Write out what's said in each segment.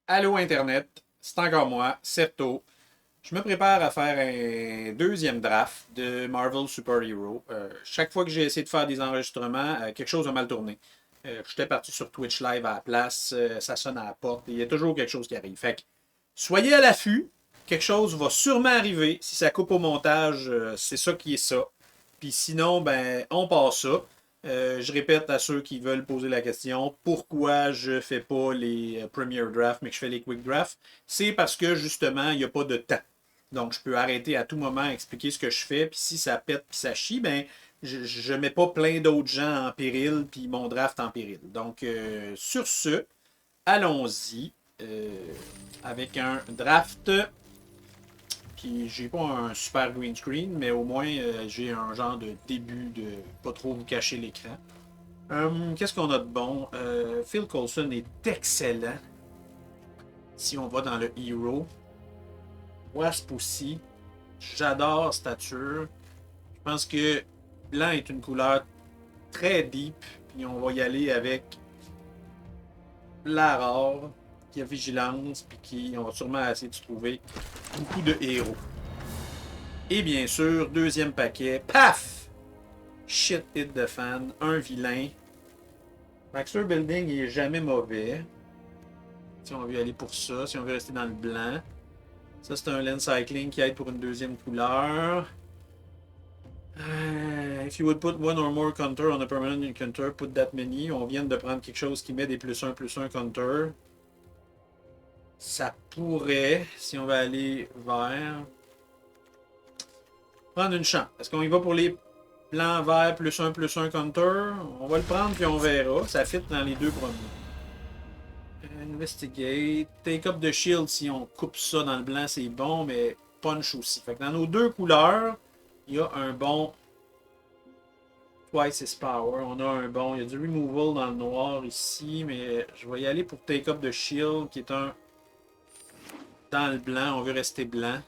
Allô Internet, c'est encore moi, Certo. Je me prépare à faire un deuxième draft de Marvel Super Hero. Chaque fois que j'ai essayé de faire des enregistrements, quelque chose a mal tourné. J'étais parti sur Twitch Live à la place, ça sonne à la porte, il y a toujours quelque chose qui arrive. Fait que soyez à l'affût, quelque chose va sûrement arriver. Si ça coupe au montage, c'est ça qui est ça. Puis sinon, ben, on passe ça. Je répète à ceux qui veulent poser la question pourquoi je fais pas les Premier Drafts mais que je fais les Quick Drafts. C'est parce que justement, il n'y a pas de temps. Donc, je peux arrêter à tout moment, expliquer ce que je fais, puis si ça pète, puis ça chie, ben, je mets pas plein d'autres gens en péril, puis mon draft en péril. Donc, sur ce, allons-y avec un draft. Puis j'ai pas un super green screen, mais au moins j'ai un genre de début de pas trop vous cacher l'écran. Qu'est-ce qu'on a de bon? Phil Coulson est excellent. Si on va dans le Hero. Wasp aussi. J'adore stature. Je pense que blanc est une couleur très deep. Puis on va y aller avec la rare, qui a vigilance, puis qui on va sûrement essayer de trouver beaucoup de héros. Et bien sûr, deuxième paquet, paf! Shit hit the fan, un vilain. Baxter Building il est jamais mauvais. Si on veut aller pour ça, si on veut rester dans le blanc. Ça, c'est un lens cycling qui aide pour une deuxième couleur. If you would put one or more counter on a permanent counter, put that many. On vient de prendre quelque chose qui met des +1/+1 counter. Ça pourrait, si on va aller vers. Prendre une chance. Est-ce qu'on y va pour les blancs, verts, +1/+1 counter? On va le prendre puis on verra. Ça fit dans les deux premiers. Investigate. Take up the shield, si on coupe ça dans le blanc, c'est bon, mais punch aussi. Fait que dans nos deux couleurs, il y a un bon Twice his power. On a un bon. Il y a du removal dans le noir ici, mais je vais y aller pour Take up the shield, qui est un dans le blanc. On veut rester blanc.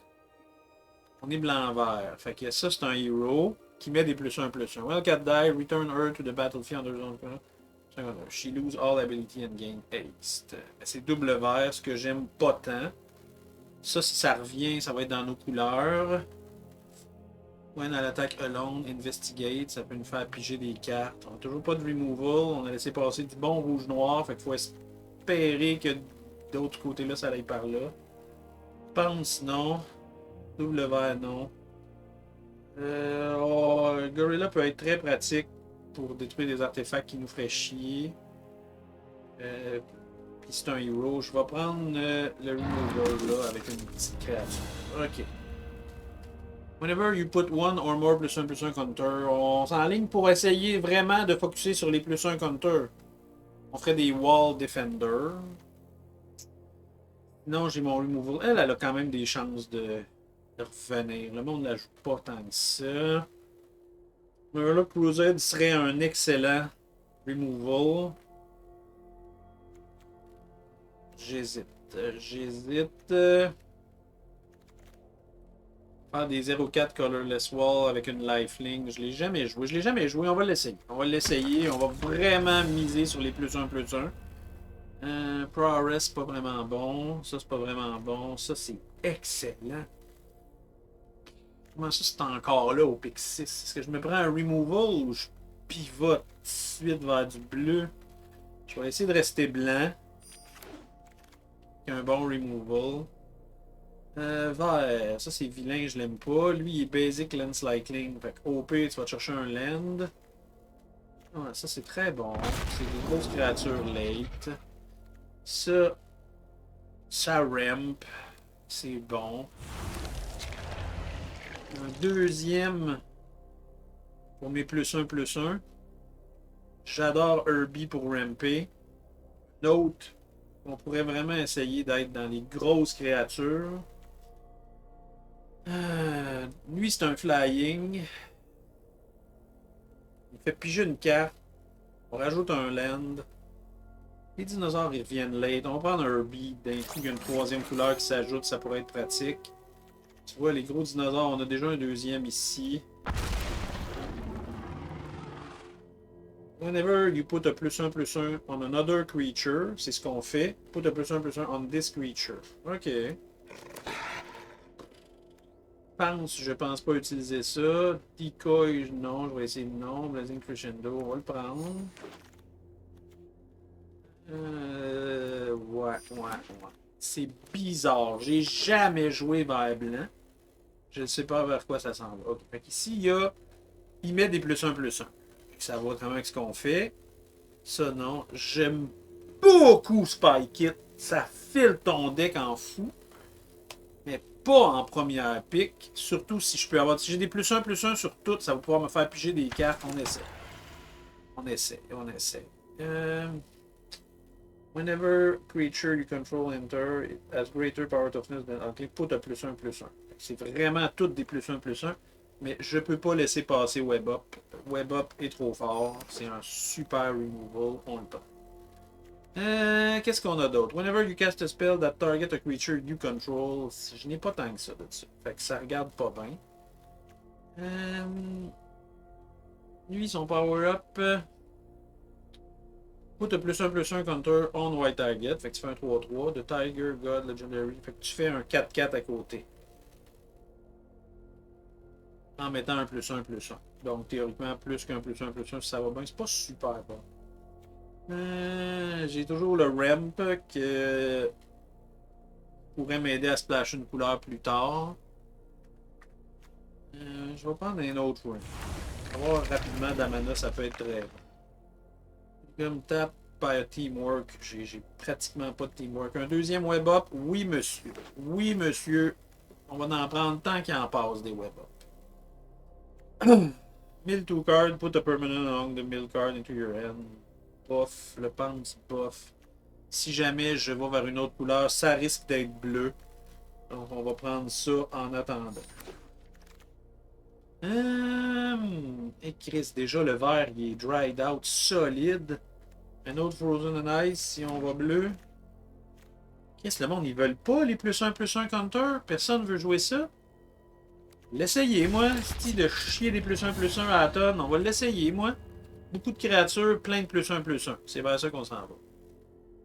On est blanc-vert. Fait que ça, c'est un hero qui met des +1/+1. Well, cat die, return her to the battlefield under zone. She lose all ability and gain haste. C'est double vert, ce que j'aime pas tant. Ça, si ça revient, ça va être dans nos couleurs. When elle attaque alone, investigate, ça peut nous faire piger des cartes. On n'a toujours pas de removal, on a laissé passer du bon rouge-noir, fait qu'il faut espérer que d'autre côté là, ça aille par là. Pense non. Double vert non. Gorilla peut être très pratique pour détruire des artefacts qui nous feraient chier. Puis c'est un hero. Je vais prendre le removal là avec une petite créature. Ok. Whenever you put one or more +1/+1 counter, on s'enligne pour essayer vraiment de focusser sur les +1 counter. On ferait des wall defender. Non, j'ai mon removal. Elle a quand même des chances de revenir. Le monde ne la joue pas tant que ça. Murloc Crusade serait un excellent removal. J'hésite. Faire des 0,4 Colorless Wall avec une lifelink. Je l'ai jamais joué. On va l'essayer. On va vraiment miser sur les +1/+1. ProRes, c'est pas vraiment bon. Ça, c'est pas vraiment bon. Ça, c'est excellent. Comment ça, c'est encore là au pick 6? Est-ce que je me prends un removal ou je pivote tout de suite vers du bleu? Je vais essayer de rester blanc. Avec un bon removal. Vert, ça c'est vilain, je l'aime pas. Lui il est basic lens cycling. Fait que OP, tu vas te chercher un land. Ouais, ça c'est très bon. C'est des grosses créatures late. Ça ramp. C'est bon. Un deuxième pour mes +1/+1. J'adore Herbie pour ramper. L'autre, on pourrait vraiment essayer d'être dans les grosses créatures. Lui, c'est un flying. Il fait piger une carte. On rajoute un land. Les dinosaures, ils reviennent late. On va prendre un Herbie. D'un coup, il y a une troisième couleur qui s'ajoute. Ça pourrait être pratique. Tu vois, les gros dinosaures, on a déjà un deuxième ici. Whenever you put a +1/+1 on another creature, c'est ce qu'on fait. Put a +1/+1 on this creature. Ok. Je pense pas utiliser ça. Decoy, non, je vais essayer non. Blazing Crescendo, on va le prendre. Ouais. C'est bizarre. J'ai jamais joué vers blanc. Je ne sais pas vers quoi ça s'en va. Ok. Fait qu'ici, il met des +1/+1. Ça va vraiment avec ce qu'on fait. Ça, non. J'aime beaucoup Spike It. Ça file ton deck en fou. Mais pas en première pick. Surtout si je peux avoir. Si j'ai des +1/+1 sur toutes, ça va pouvoir me faire piger des cartes. On essaie. On essaie. Whenever creature you control enter, it has greater power toughness than. Ok, put a +1/+1. C'est vraiment toutes des +1/+1. Mais je peux pas laisser passer Web Up. Web Up est trop fort. C'est un super removal. On le prend. Qu'est-ce qu'on a d'autre? Whenever you cast a spell that target a creature you control. Je n'ai pas tant que ça de ça. Fait que ça regarde pas bien. Lui, son power-up. Put a +1/+1 counter on white target. Fait que tu fais un 3-3. De Tiger, God, Legendary. Fait que tu fais un 4-4 à côté. En mettant un +1/+1. Donc théoriquement, plus qu'un +1/+1, si ça va bien, c'est pas super bon. J'ai toujours le Ramp qui pourrait m'aider à splasher une couleur plus tard. Je vais prendre un autre Ramp. Avoir rapidement d'Amana, ça peut être très bon. Comme tap par teamwork, j'ai pratiquement pas de teamwork. Un deuxième web up, oui monsieur. Oui monsieur. On va en prendre tant qu'il en passe des web up. Mill 2 card, put a permanent along the mill card into your hand. Buff, le Pants buff. Si jamais je vais vers une autre couleur, ça risque d'être bleu. Donc on va prendre ça en attendant. Et Chris, déjà le vert il est dried out solide. Un autre Frozen and Ice si on va bleu. Qu'est-ce le monde, ils veulent pas les +1/+1 counter? Personne veut jouer ça? L'essayer, moi. Style de chier des +1/+1 à la tonne. On va l'essayer, moi. Beaucoup de créatures, plein de +1/+1. C'est vers ça qu'on s'en va.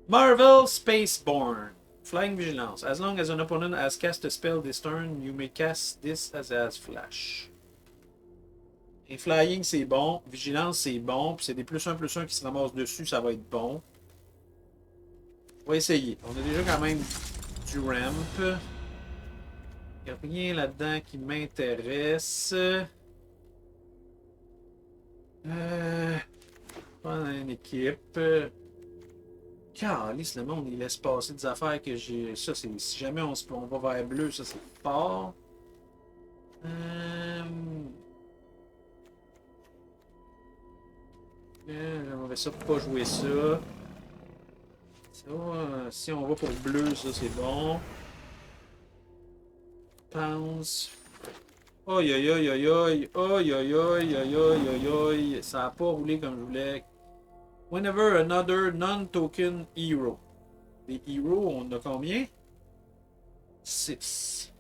Marvel Spaceborne. Flying Vigilance. As long as an opponent has cast a spell this turn, you may cast this as flash. Et Flying, c'est bon. Vigilance, c'est bon. Puis c'est des +1/+1 qui se ramassent dessus, ça va être bon. On va essayer. On a déjà quand même du ramp. Il n'y a rien là-dedans qui m'intéresse. Pas une équipe. Calice, le monde, il laisse passer des affaires que j'ai. Ça, c'est. Si jamais on va vers bleu, ça, c'est fort. J'aimerais ça pas jouer ça. Ça, si on va pour bleu, ça, c'est bon. Pense. Aïe aïe aïe aïe aïe. Aïe aïe aïe aïe aïe aïe aïe. Ça a pas roulé comme je voulais. Whenever another non-token hero. Les heroes, on a combien? 6.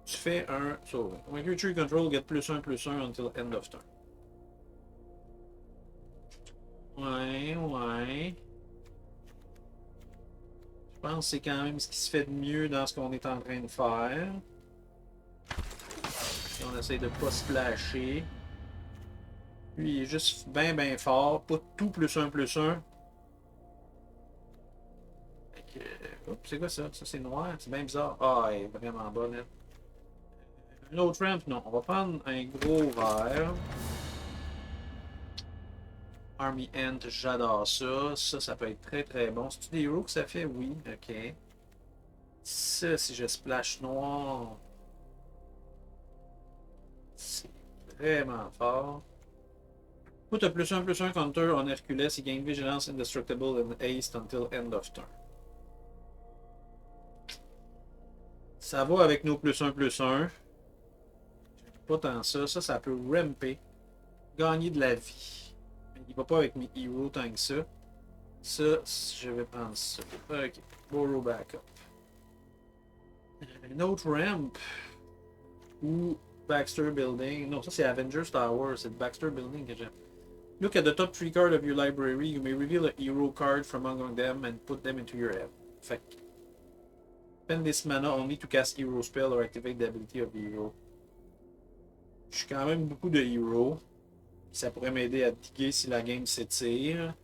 Tu fais un sauve. When creature you control get +1/+1 until end of turn. Ouais. Je pense que c'est quand même ce qui se fait de mieux dans ce qu'on est en train de faire. Et on essaie de pas splasher. Lui, il est juste bien fort. Pas tout +1/+1. C'est quoi ça? Ça, c'est noir. C'est bien bizarre. Ah, elle est vraiment bonne, elle. Un autre ramp, non. On va prendre un gros vert. Army Ant, j'adore ça. Ça peut être très bon. C'est-tu des héros que ça fait? Oui. Ok. Ça, si je splash noir, c'est vraiment fort. Put a +1/+1 counter on Hercules. He gain vigilance indestructible and haste until end of turn. Ça va avec nos +1/+1. Pas tant ça. Ça peut ramper. Gagner de la vie. Mais il va pas avec mes heroes tant que ça. Ça, je vais prendre ça. Ok. Borrow backup. Un autre ramp. Ou Baxter Building. Non, ça c'est Avengers Tower. C'est le Baxter Building que j'aime. Look at the top 3 cards of your library. You may reveal a hero card from among them and put them into your hand. Fait que spend this mana only to cast hero spell or activate the ability of the hero. Je suis quand même beaucoup de hero. Ça pourrait m'aider à diguer si la game s'étire.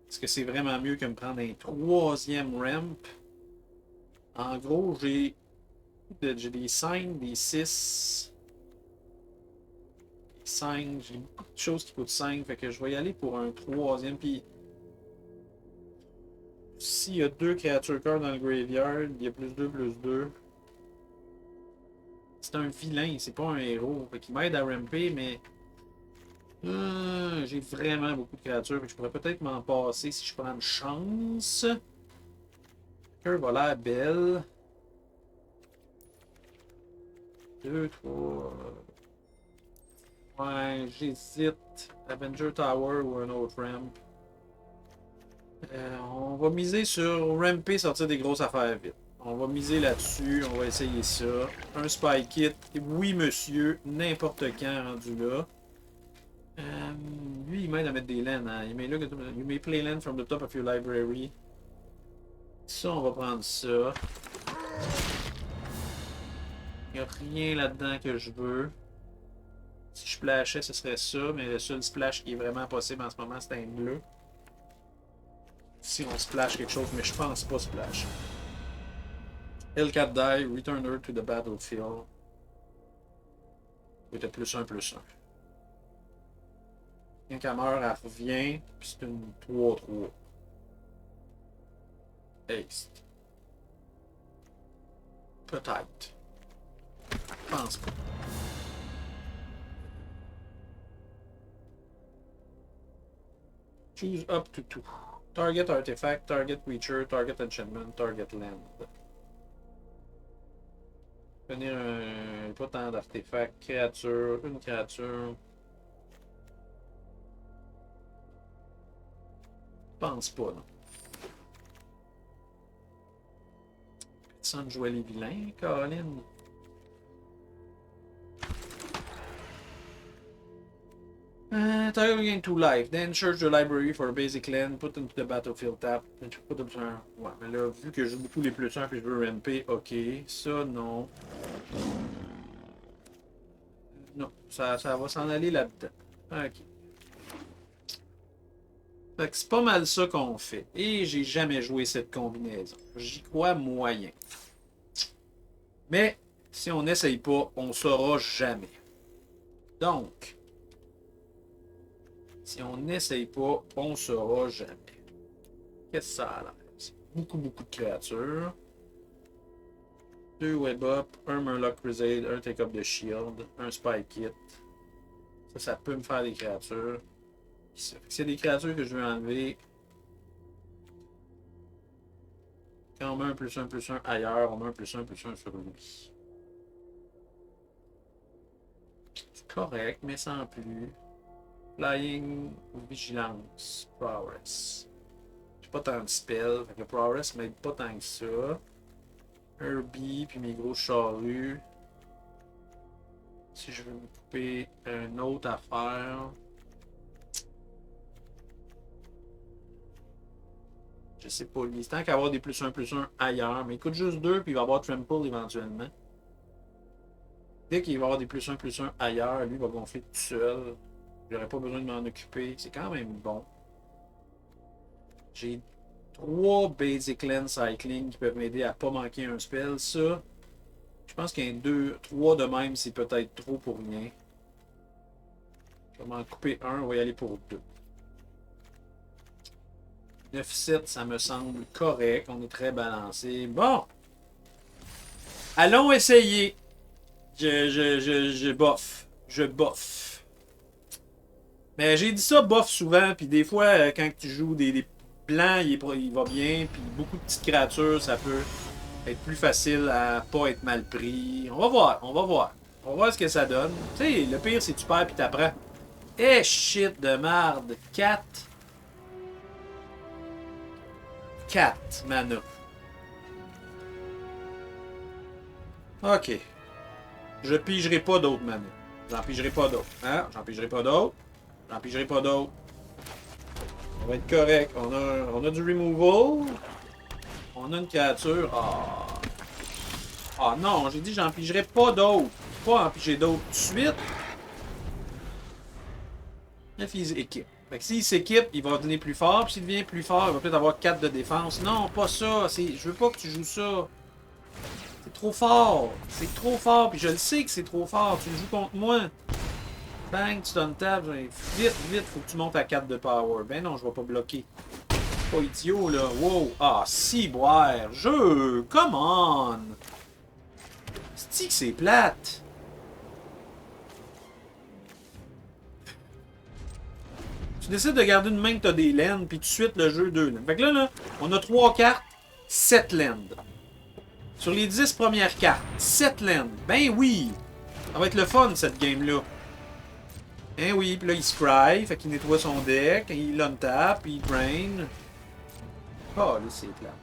Est-ce que c'est vraiment mieux que me prendre un troisième ramp? En gros, j'ai des 5, des 6, des 5. J'ai beaucoup de choses qui coûtent 5. Fait que je vais y aller pour un troisième. Puis, s'il y a 2 créatures cœur dans le graveyard, il y a +2/+2. C'est un vilain, c'est pas un héros. Fait qu'il m'aide à ramper, mais. J'ai vraiment beaucoup de créatures. Fait que je pourrais peut-être m'en passer si je prends une chance. Cœur va l'air belle. 2, 3. Ouais, j'hésite. Avenger Tower ou un autre ramp. On va miser sur ramper, sortir des grosses affaires vite. On va miser là-dessus, on va essayer ça. Un Spy Kit, oui monsieur, n'importe quand rendu là. Lui, il m'aide à mettre des lands. Hein. You may play land from the top of your library. Ça, on va prendre ça. Il n'y a rien là-dedans que je veux. Si je splashais, ce serait ça, mais le seul splash qui est vraiment possible en ce moment, c'est un bleu. Si on splash quelque chose, mais je pense pas splash. Hellcat die, return her to the battlefield. Peut-être +1/+1. Quand elle meurt, elle revient, puis c'est une 3/3. Haste. Peut-être. Je pense pas. Choose up to 2. Target artifact, target creature, target enchantment, target land. Venir pas tant d'artefacts, créature, une créature. Je pense pas, non. Personne jouait les vilains, Caroline. Target gain 2 life. Then search the library for a basic land, put them to the battlefield tap. Put them to... Ouais, mais là, vu que je joue beaucoup les +1 puis je veux ramper, ok. Ça, non. Non, ça va s'en aller là-dedans. Ok. Fait que c'est pas mal ça qu'on fait. Et j'ai jamais joué cette combinaison. J'y crois moyen. Mais, si on n'essaye pas, on saura jamais. Donc, si on n'essaye pas, on saura jamais. Qu'est-ce que ça a l'air? C'est beaucoup de créatures. 2 Web Up, un Murloc Crusade, un Take Up de Shield, un Spy Kit. Ça peut me faire des créatures. S'il y a des créatures que je veux enlever, quand on met un +1/+1 ailleurs, on met un +1/+1 sur lui. C'est correct, mais sans plus. Flying, Vigilance, Prowess. J'ai pas tant de spells, fait que le Prowess m'aide pas tant que ça. Herbie, puis mes gros charrues. Si je veux me couper une autre affaire. Je sais pas, il est temps qu'avoir des +1/+1 ailleurs, mais il coûte juste 2, puis il va avoir Trample éventuellement. Dès qu'il va avoir des +1/+1 ailleurs, lui va gonfler tout seul. J'aurais pas besoin de m'en occuper. C'est quand même bon. J'ai 3 Basic Land Cycling qui peuvent m'aider à pas manquer un spell. Ça, je pense qu'un 2, 3 de même, c'est peut-être trop pour rien. Je vais m'en couper un, on va y aller pour 2. 9-7, ça me semble correct. On est très balancé. Bon! Allons essayer. Je bof. Je bof. Mais j'ai dit ça bof souvent, puis des fois, quand tu joues des blancs, il va bien, puis beaucoup de petites créatures, ça peut être plus facile à pas être mal pris. On va voir, on va voir. On va voir ce que ça donne. Tu sais, le pire, c'est que tu perds puis t'apprends. Eh shit de merde. 4 mana. Ok. Je pigerai pas d'autres manettes. J'en pigerai pas d'autres. Hein? J'en pigerai pas d'autres. J'en pigerai pas d'autres. Ça va être correct. On a du removal. On a une créature. Ah. Ah non, j'ai dit j'en pigerai pas d'autres. Pas en piger d'autres tout de suite. Là, il s'équipe. Fait que s'il s'équipe, il va devenir plus fort. Puis s'il devient plus fort, il va peut-être avoir 4 de défense. Non, pas ça. Je veux pas que tu joues ça. C'est trop fort. C'est trop fort. Puis je le sais que c'est trop fort. Tu le joues contre moi. Bang, tu donnes table. Vite, vite, faut que tu montes à 4 de power. Ben non, je vais pas bloquer. Pas idiot, là. Wow. Ah, si, boire. Jeu. Come on. C'est-tu que c'est plate? Tu décides de garder une main que t'as des laines, puis tout de suite le jeu 2 laines. Fait que là, on a 3 cartes, 7 laines. Sur les 10 premières cartes, 7 laines. Ben oui! Ça va être le fun, cette game-là. Ben oui, puis là, il scry, fait qu'il nettoie son deck, il untap, il drain. Ah, là, c'est plat.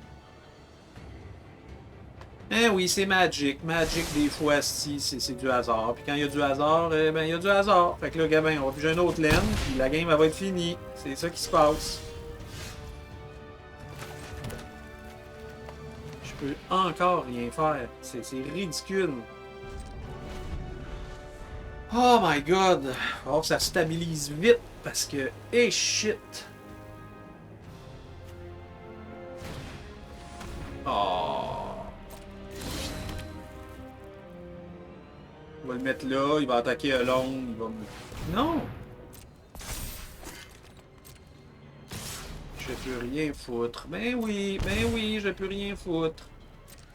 Ben oui, c'est Magic. Magic, des fois, si, c'est du hasard. Puis quand il y a du hasard, ben il y a du hasard. Fait que là, Gabin, on va piger une autre laine, puis la game, elle va être finie. C'est ça qui se passe. Je peux encore rien faire. C'est ridicule. Oh my god! Oh, ça stabilise vite parce que. Eh shit! Oh! On va le mettre là, il va attaquer à long, il va me. Non! Je peux rien foutre. Ben oui, je peux rien foutre.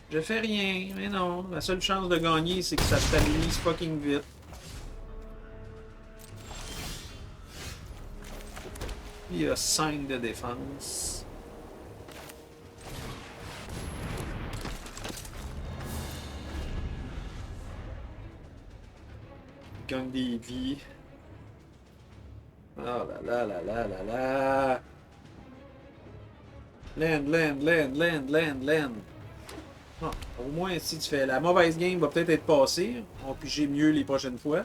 Je fais rien, mais non. La seule chance de gagner, c'est que ça stabilise fucking vite. Il y a 5 de défense. Il gagne des vies. Oh là là là là là là. Land. Ah, au moins, si tu fais la mauvaise game, va peut-être être passée. On va piger mieux les prochaines fois.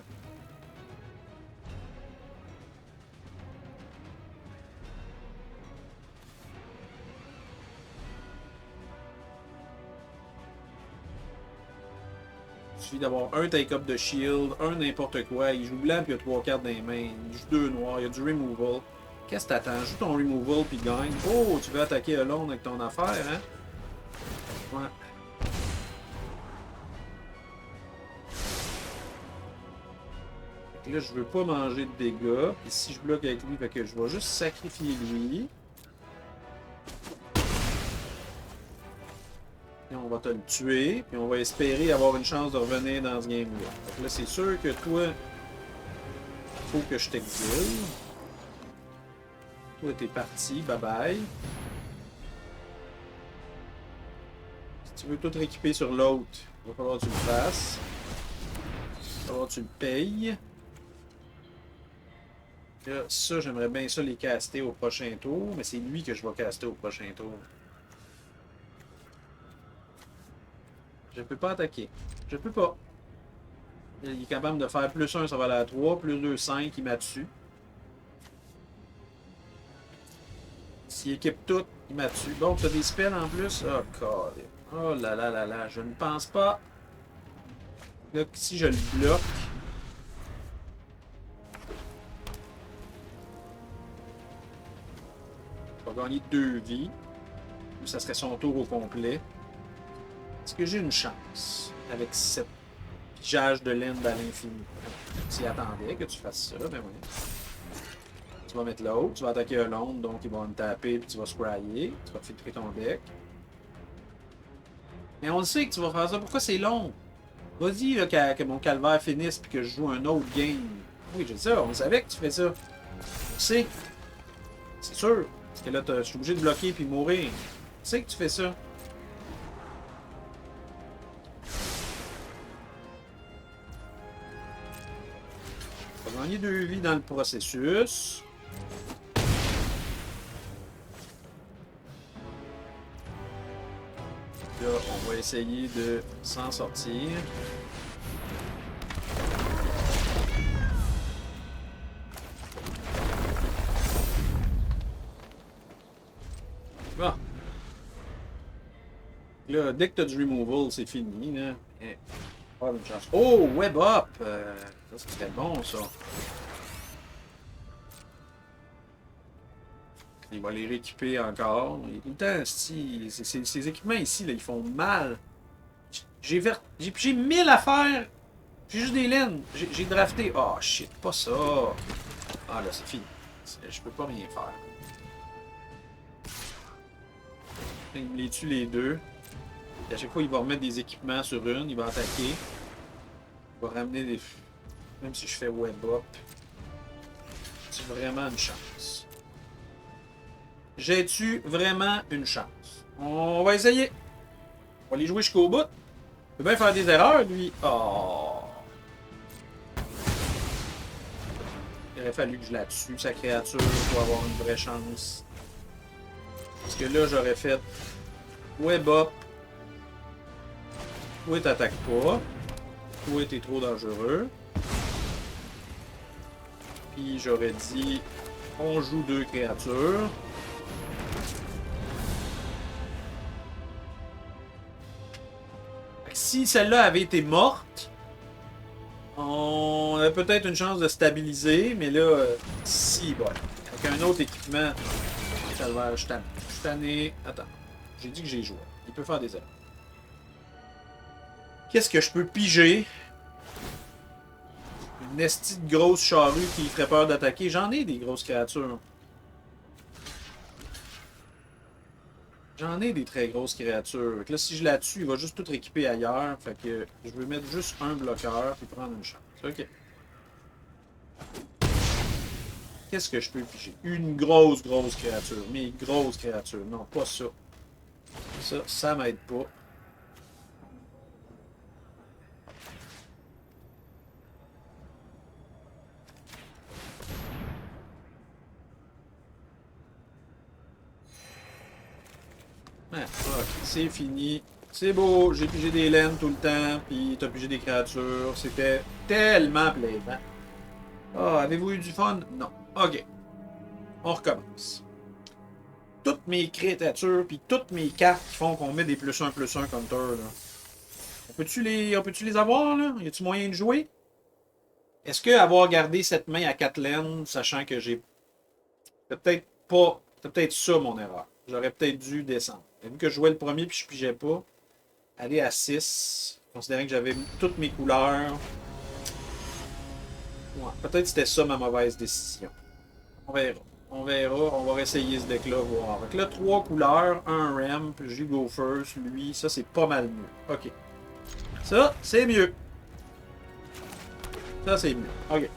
Il suffit d'avoir un take-up de shield, un n'importe quoi. Il joue blanc puis il a 3 cartes dans les mains. Il joue 2 noirs, il y a du removal. Qu'est-ce que t'attends? Joue ton removal puis gagne. Oh, tu veux attaquer alone avec ton affaire, hein? Ouais. Fait que là, je veux pas manger de dégâts. Puis si je bloque avec lui, fait que je vais juste sacrifier lui. Et on va te le tuer. Puis on va espérer avoir une chance de revenir dans ce game-là. Fait que là, c'est sûr que toi, faut que je t'exile. Toi, t'es parti. Bye bye. Si tu veux tout rééquiper sur l'autre, il va falloir que tu le fasses. Il va falloir que tu le payes. Là, ça, j'aimerais bien ça les caster au prochain tour, mais c'est lui que je vais caster au prochain tour. Je peux pas attaquer. Je peux pas. Il est capable de faire plus 1, ça va aller à 3, plus 2, 5, il m'a dessus. S'il équipe tout, il m'a dessus. Donc, t'as des spells en plus? Oh, God. Oh là là là là, je ne pense pas. Là, si je le bloque. Je vais gagner 2 vies. Ça serait son tour au complet. Est-ce que j'ai une chance avec cette pigeage de laine à l'infini? Tu attendais que tu fasses ça, ben oui. Tu vas mettre l'autre, tu vas attaquer un long, donc il va me taper, puis tu vas scryer, tu vas filtrer ton deck. Mais on le sait que tu vas faire ça, pourquoi c'est long? Vas-y que mon calvaire finisse puis que je joue un autre game. Oui, je dis ça, on savait que tu fais ça. On sait. C'est sûr. Parce que là, je suis obligé de bloquer puis mourir. On sait que tu fais ça. On va gagner 2 vies dans le processus. Là, on va essayer de s'en sortir. Là, dès que t'as du removal, c'est fini, là. Eh, pas une chance. Oh, web up! Ça, c'était bon, ça. Il va les rééquiper encore. Et tout le temps, ces équipements ici, là, ils font mal. J'ai 1000 affaires. J'ai juste des laines. J'ai drafté. Oh shit, pas ça. Ah là, c'est fini. Je peux pas rien faire. Il me les tue les deux. Et à chaque fois, il va remettre des équipements sur une. Il va attaquer. Il va ramener des... Même si je fais web up. C'est vraiment une chance. J'ai-tu vraiment une chance? On va essayer. On va les jouer jusqu'au bout. Il peut bien faire des erreurs, lui. Oh. Il aurait fallu que je la tue, sa créature, pour avoir une vraie chance. Parce que là, j'aurais fait web up. Toi, t'attaques pas. Toi, t'es trop dangereux. Puis j'aurais dit, on joue deux créatures. Si celle-là avait été morte, on a peut-être une chance de stabiliser, mais là, si, bon, avec un autre équipement, ça va, je suis tanné. Attends, j'ai dit que j'ai joué. Il peut faire des erreurs. Qu'est-ce que je peux piger? Une estie de grosse charrue qui ferait peur d'attaquer. J'en ai des grosses créatures. J'en ai des très grosses créatures. Fait que là, si je la tue, il va juste tout rééquiper ailleurs. Fait que je vais mettre juste un bloqueur et prendre une chance. Ok. Qu'est-ce que je peux piger? Une grosse créature. Mais grosse créature. Non, pas ça. Ça m'aide pas. Ah, ok, c'est fini. C'est beau, j'ai pigé des laines tout le temps, puis t'as pigé des créatures. C'était tellement plaisant. Ah, avez-vous eu du fun? Non. Ok, on recommence. Toutes mes créatures, puis toutes mes cartes qui font qu'on met des +1 +1 counter, là. On peut-tu les avoir, là? Y a-tu moyen de jouer? Est-ce que avoir gardé cette main à 4 laines, sachant que j'ai... C'est peut-être pas... C'est peut-être ça mon erreur. J'aurais peut-être dû descendre. Vu que je jouais le premier puis je pigeais pas, aller à 6, considérant que j'avais toutes mes couleurs. Ouais, peut-être c'était ça ma mauvaise décision. On verra. On verra. On va réessayer ce deck-là, voir. Avec là, 3 couleurs, un ramp, j'ai go first, lui, ça c'est pas mal mieux. Ok. Ça, c'est mieux. Ça, c'est mieux. Ok.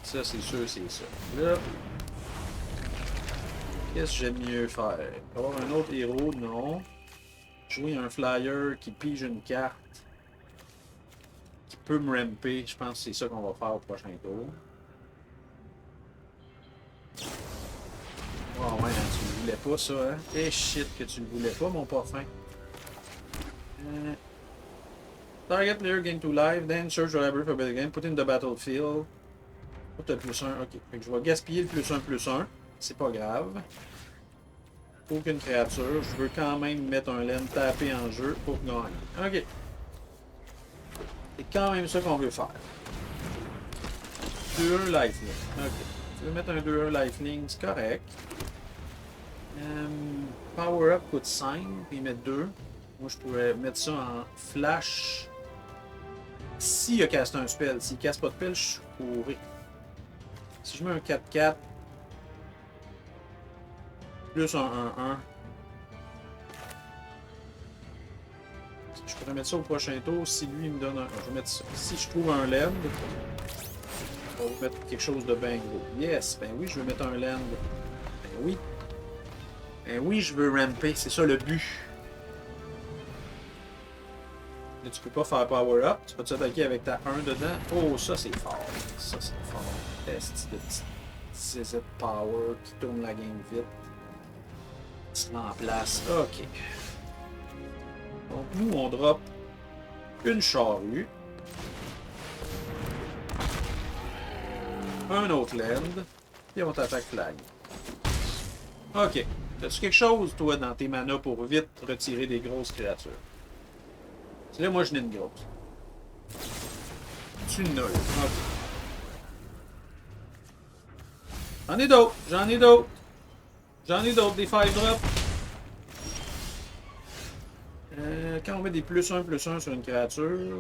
Ça, c'est sûr, c'est ça. Là, qu'est-ce que j'aime mieux faire? Avoir un autre héros? Non. Jouer un flyer qui pige une carte. Qui peut me ramper. Je pense que c'est ça qu'on va faire au prochain tour. Oh ouais, hein, tu le voulais pas ça, hein? Eh shit que tu le voulais pas, mon parfum. Target player gain 2 life, then search your library for better game, put in the battlefield. Oh, t'as le +1, ok. Fait que je vais gaspiller le +1/+1. C'est pas grave. Aucune créature. Je veux quand même mettre un laine tapé en jeu pour gagner. Ok. C'est quand même ça qu'on veut faire. 2-1 lifelink. Ok. Tu veux mettre un 2-1 lifelink, c'est correct. Power up coûte 5, puis mettre 2. Moi, je pourrais mettre ça en flash. S'il a casté un spell. S'il casse pas de spell, je suis couré. Si je mets un 4-4, plus un 1-1, je pourrais mettre ça au prochain tour. Si lui il me donne un. Je vais mettre ça. Si je trouve un land, on va mettre quelque chose de bien gros. Yes, ben oui, je veux mettre un land. Ben oui. Ben oui, je veux ramper. C'est ça le but. Là, tu peux pas faire power up. Tu peux t'attaquer avec ta 1 dedans. Oh, ça c'est fort. Ça c'est fort. Test de petit CZ power qui tourne la game vite. Se met en place. Ok. Donc nous on drop une charrue. Un autre land. Et on t'attaque flag. Ok. As-tu quelque chose, toi, dans tes manas pour vite retirer des grosses créatures? C'est là, moi, je n'ai une grosse. Tu n'as. Ok. J'en ai d'autres. J'en ai d'autres. J'en ai d'autres, des 5 drops. Quand on met des +1/+1 sur une créature.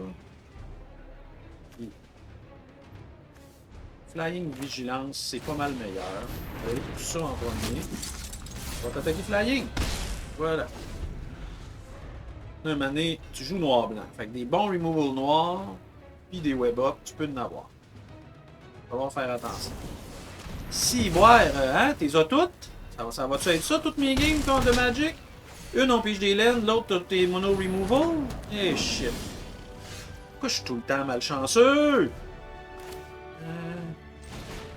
Flying Vigilance, c'est pas mal meilleur. On va aller pour ça en premier. On va t'attaquer Flying. Voilà. Un moment donné, tu joues noir-blanc. Fait que des bons removal noirs, puis des web-up, tu peux en avoir. On va faire attention. Si, boire, hein, t'es as toutes? Ça va-tu être ça, toutes mes games contre de Magic? Une, on pige des laines, l'autre, t'as tes mono removal? Eh, shit. Pourquoi je suis tout le temps malchanceux?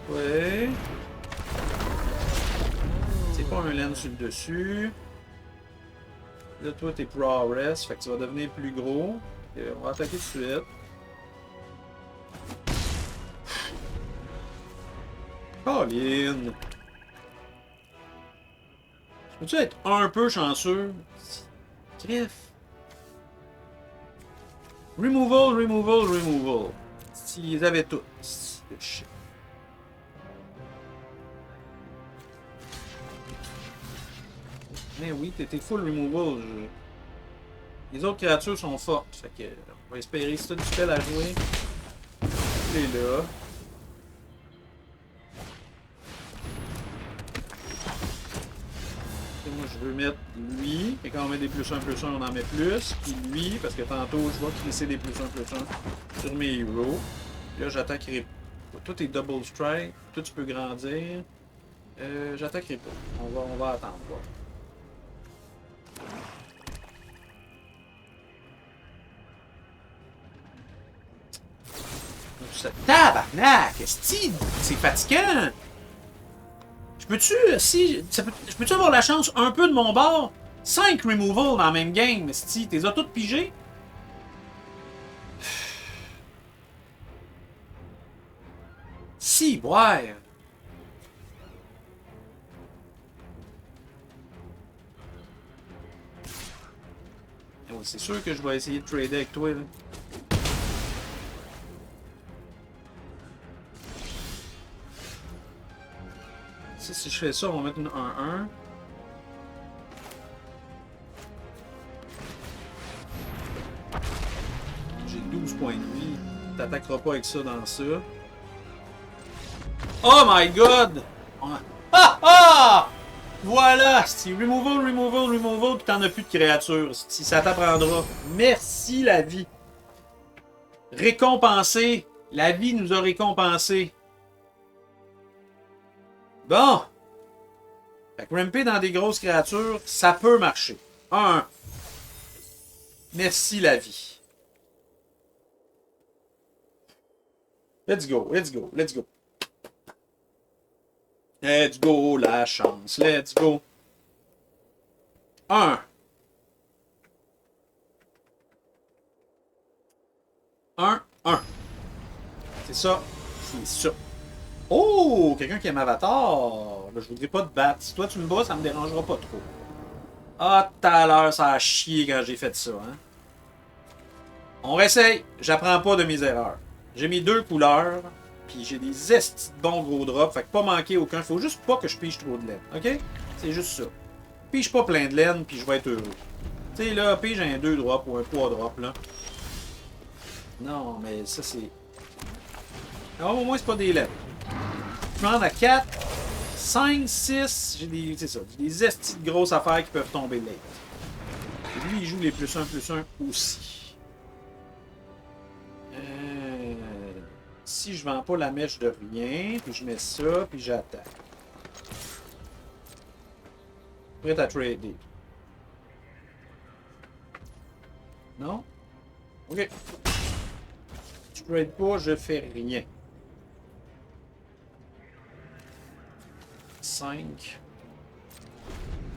Ouais. C'est pas un laine sur le dessus. Là, toi, t'es Progress, fait que tu vas devenir plus gros. Et on va attaquer tout de suite. Colin! Peux-tu être un peu chanceux? Griff! Removal, removal, removal. S'ils avaient tout. Shit. Mais oui, t'étais full removal. Les autres créatures sont fortes. Fait que on va espérer si t'as du spell à jouer. Il est là. Et moi je veux mettre lui. Et quand on met des +1/+1, on en met plus. Puis lui, parce que tantôt je vois qu'il essaie des +1/+1 sur mes héros. Là j'attaquerai pas. Toi t'es double strike. Toi tu peux grandir. J'attaquerai pas. On va attendre. Voir. Tabarnak! C'est fatigant! Je peux-tu avoir la chance un peu de mon bord? 5 removal dans la même game, esti. T'es as toutes pigées? Si, ouais! C'est sûr que je vais essayer de trader avec toi, là. Si je fais ça, on va mettre une 1-1. J'ai 12 points de vie. T'attaqueras pas avec ça dans ça. Oh my god! Ah ah! Voilà! C'est removal, removal, removal, pis t'en as plus de créatures. Si ça t'apprendra. Merci la vie. Récompensé. La vie nous a récompensé. Bon. Fait que ramper dans des grosses créatures, ça peut marcher. 1. Merci la vie. Let's go, let's go, let's go. Let's go, la chance. Let's go. 1. 1, 1. C'est ça. C'est ça. Oh! Quelqu'un qui aime Avatar. Je voudrais pas te battre. Si toi tu me bats, ça me dérangera pas trop. Ah, tout à l'heure, ça a chié quand j'ai fait ça. Hein? On réessaye. J'apprends pas de mes erreurs. J'ai mis 2 couleurs. Puis j'ai des estis de bons gros drops. Fait que pas manquer aucun. Faut juste pas que je pige trop de laine. OK? C'est juste ça. Pige pas plein de laine, puis je vais être heureux. Tu sais, là, pige un 2 drops ou un 3 drops, là. Non, mais ça, c'est... Non, au moins, c'est pas des laines. Je m'en à 4, 5, 6. J'ai des... C'est ça. Des estis de grosses affaires qui peuvent tomber late. Et lui, il joue les +1/+1 aussi. Si je vends pas la mèche de rien, puis je mets ça, puis j'attaque. Prêt à trader. Non? Ok. Je trade pas, je fais rien. 5.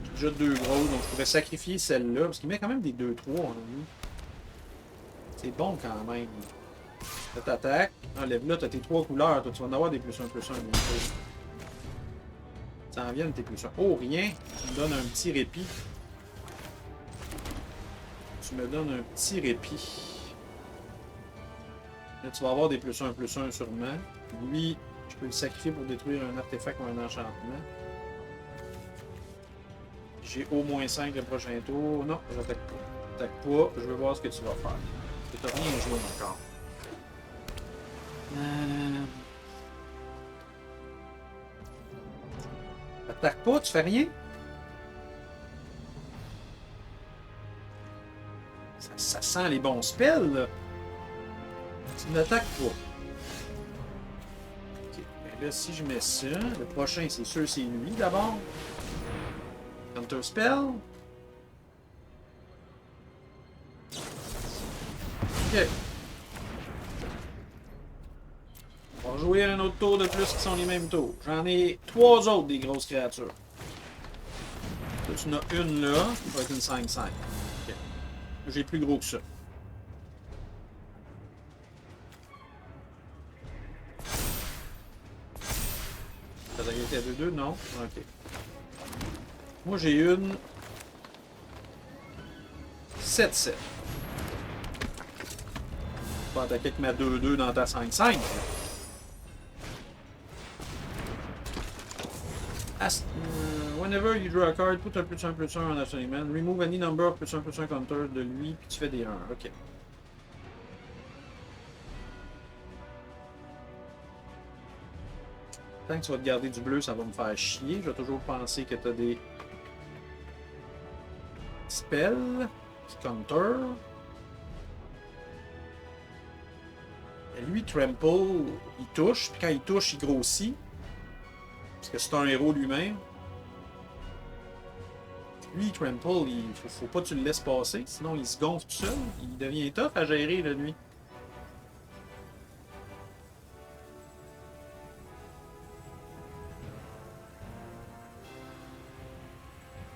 J'ai déjà 2 grosses, donc je pourrais sacrifier celle-là, parce qu'il met quand même des 2-3 en lui. C'est bon quand même. Là, t'attaques. Enlève là, t'as tes 3 couleurs. Toi, tu vas en avoir des +1/+1 bientôt. Ça en vient tes plus 1. Oh, rien. Tu me donnes un petit répit. Tu me donnes un petit répit. Là, tu vas avoir des plus 1 sûrement. Lui, je peux le sacrifier pour détruire un artefact ou un enchantement. J'ai au moins 5 le prochain tour. Non, j'attaque pas. J'attaque pas. Je veux voir ce que tu vas faire. Tu n'as rien joué encore. T'attaques pas, tu fais rien? Ça sent les bons spells, là. Tu n'attaques pas. Ok. Et là, si je mets ça, le prochain, c'est sûr, c'est lui d'abord. Counter spell. Ok. On va jouer un autre tour de plus qui sont les mêmes tours. J'en ai 3 autres des grosses créatures. Là, tu en as une là, ça va être une 5-5. Ok. J'ai plus gros que ça. Ça a été à 2-2, non? Ok. Moi, j'ai une 7-7. Je vais attaquer avec ma 2-2 dans ta 5-5. Whenever you draw a card, put un +1/+1 en assaillement. Remove any number of +1/+1 counters de lui, puis tu fais des 1. Ok. Tant que tu vas te garder du bleu, ça va me faire chier. Je vais toujours penser que tu as des spells qui counter. Et lui, Trample, il touche, puis quand il touche, il grossit. Parce que c'est un héros lui-même. Lui, Trample, il faut pas que tu le laisses passer, sinon il se gonfle tout seul. Il devient tough à gérer, là, lui.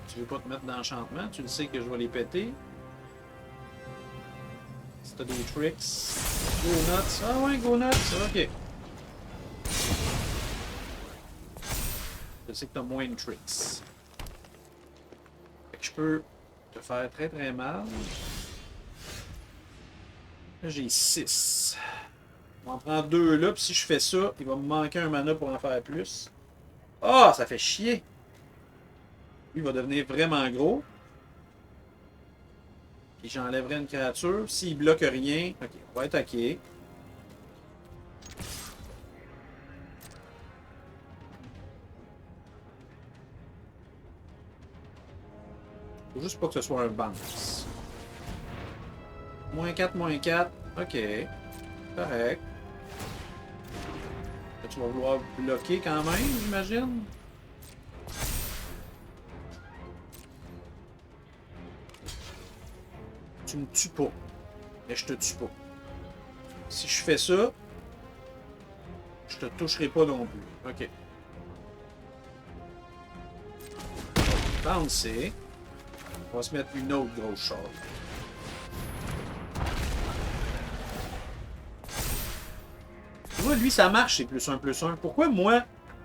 Tu veux pas te mettre d'enchantement, tu le sais que je vais les péter. Si t'as des tricks. Go nuts. Ah ouais, go nuts, ok. Je sais que t'as moins de tricks. Fait que je peux te faire très très mal. Là, j'ai 6. On en prend 2 là, puis si je fais ça, il va me manquer un mana pour en faire plus. Ah, ça fait chier! Lui, il va devenir vraiment gros. Puis j'enlèverai une créature. S'il bloque rien, ok, on va attaquer. Faut juste pas que ce soit un bounce. -4, -4. Ok. Correct. Là, tu vas vouloir bloquer quand même, j'imagine. Tu me tues pas. Mais je te tue pas. Si je fais ça, je te toucherai pas non plus. Ok. Bouncer. On va se mettre une autre grosse chose. Tu vois, lui, ça marche, c'est +1/+1. Pourquoi moi,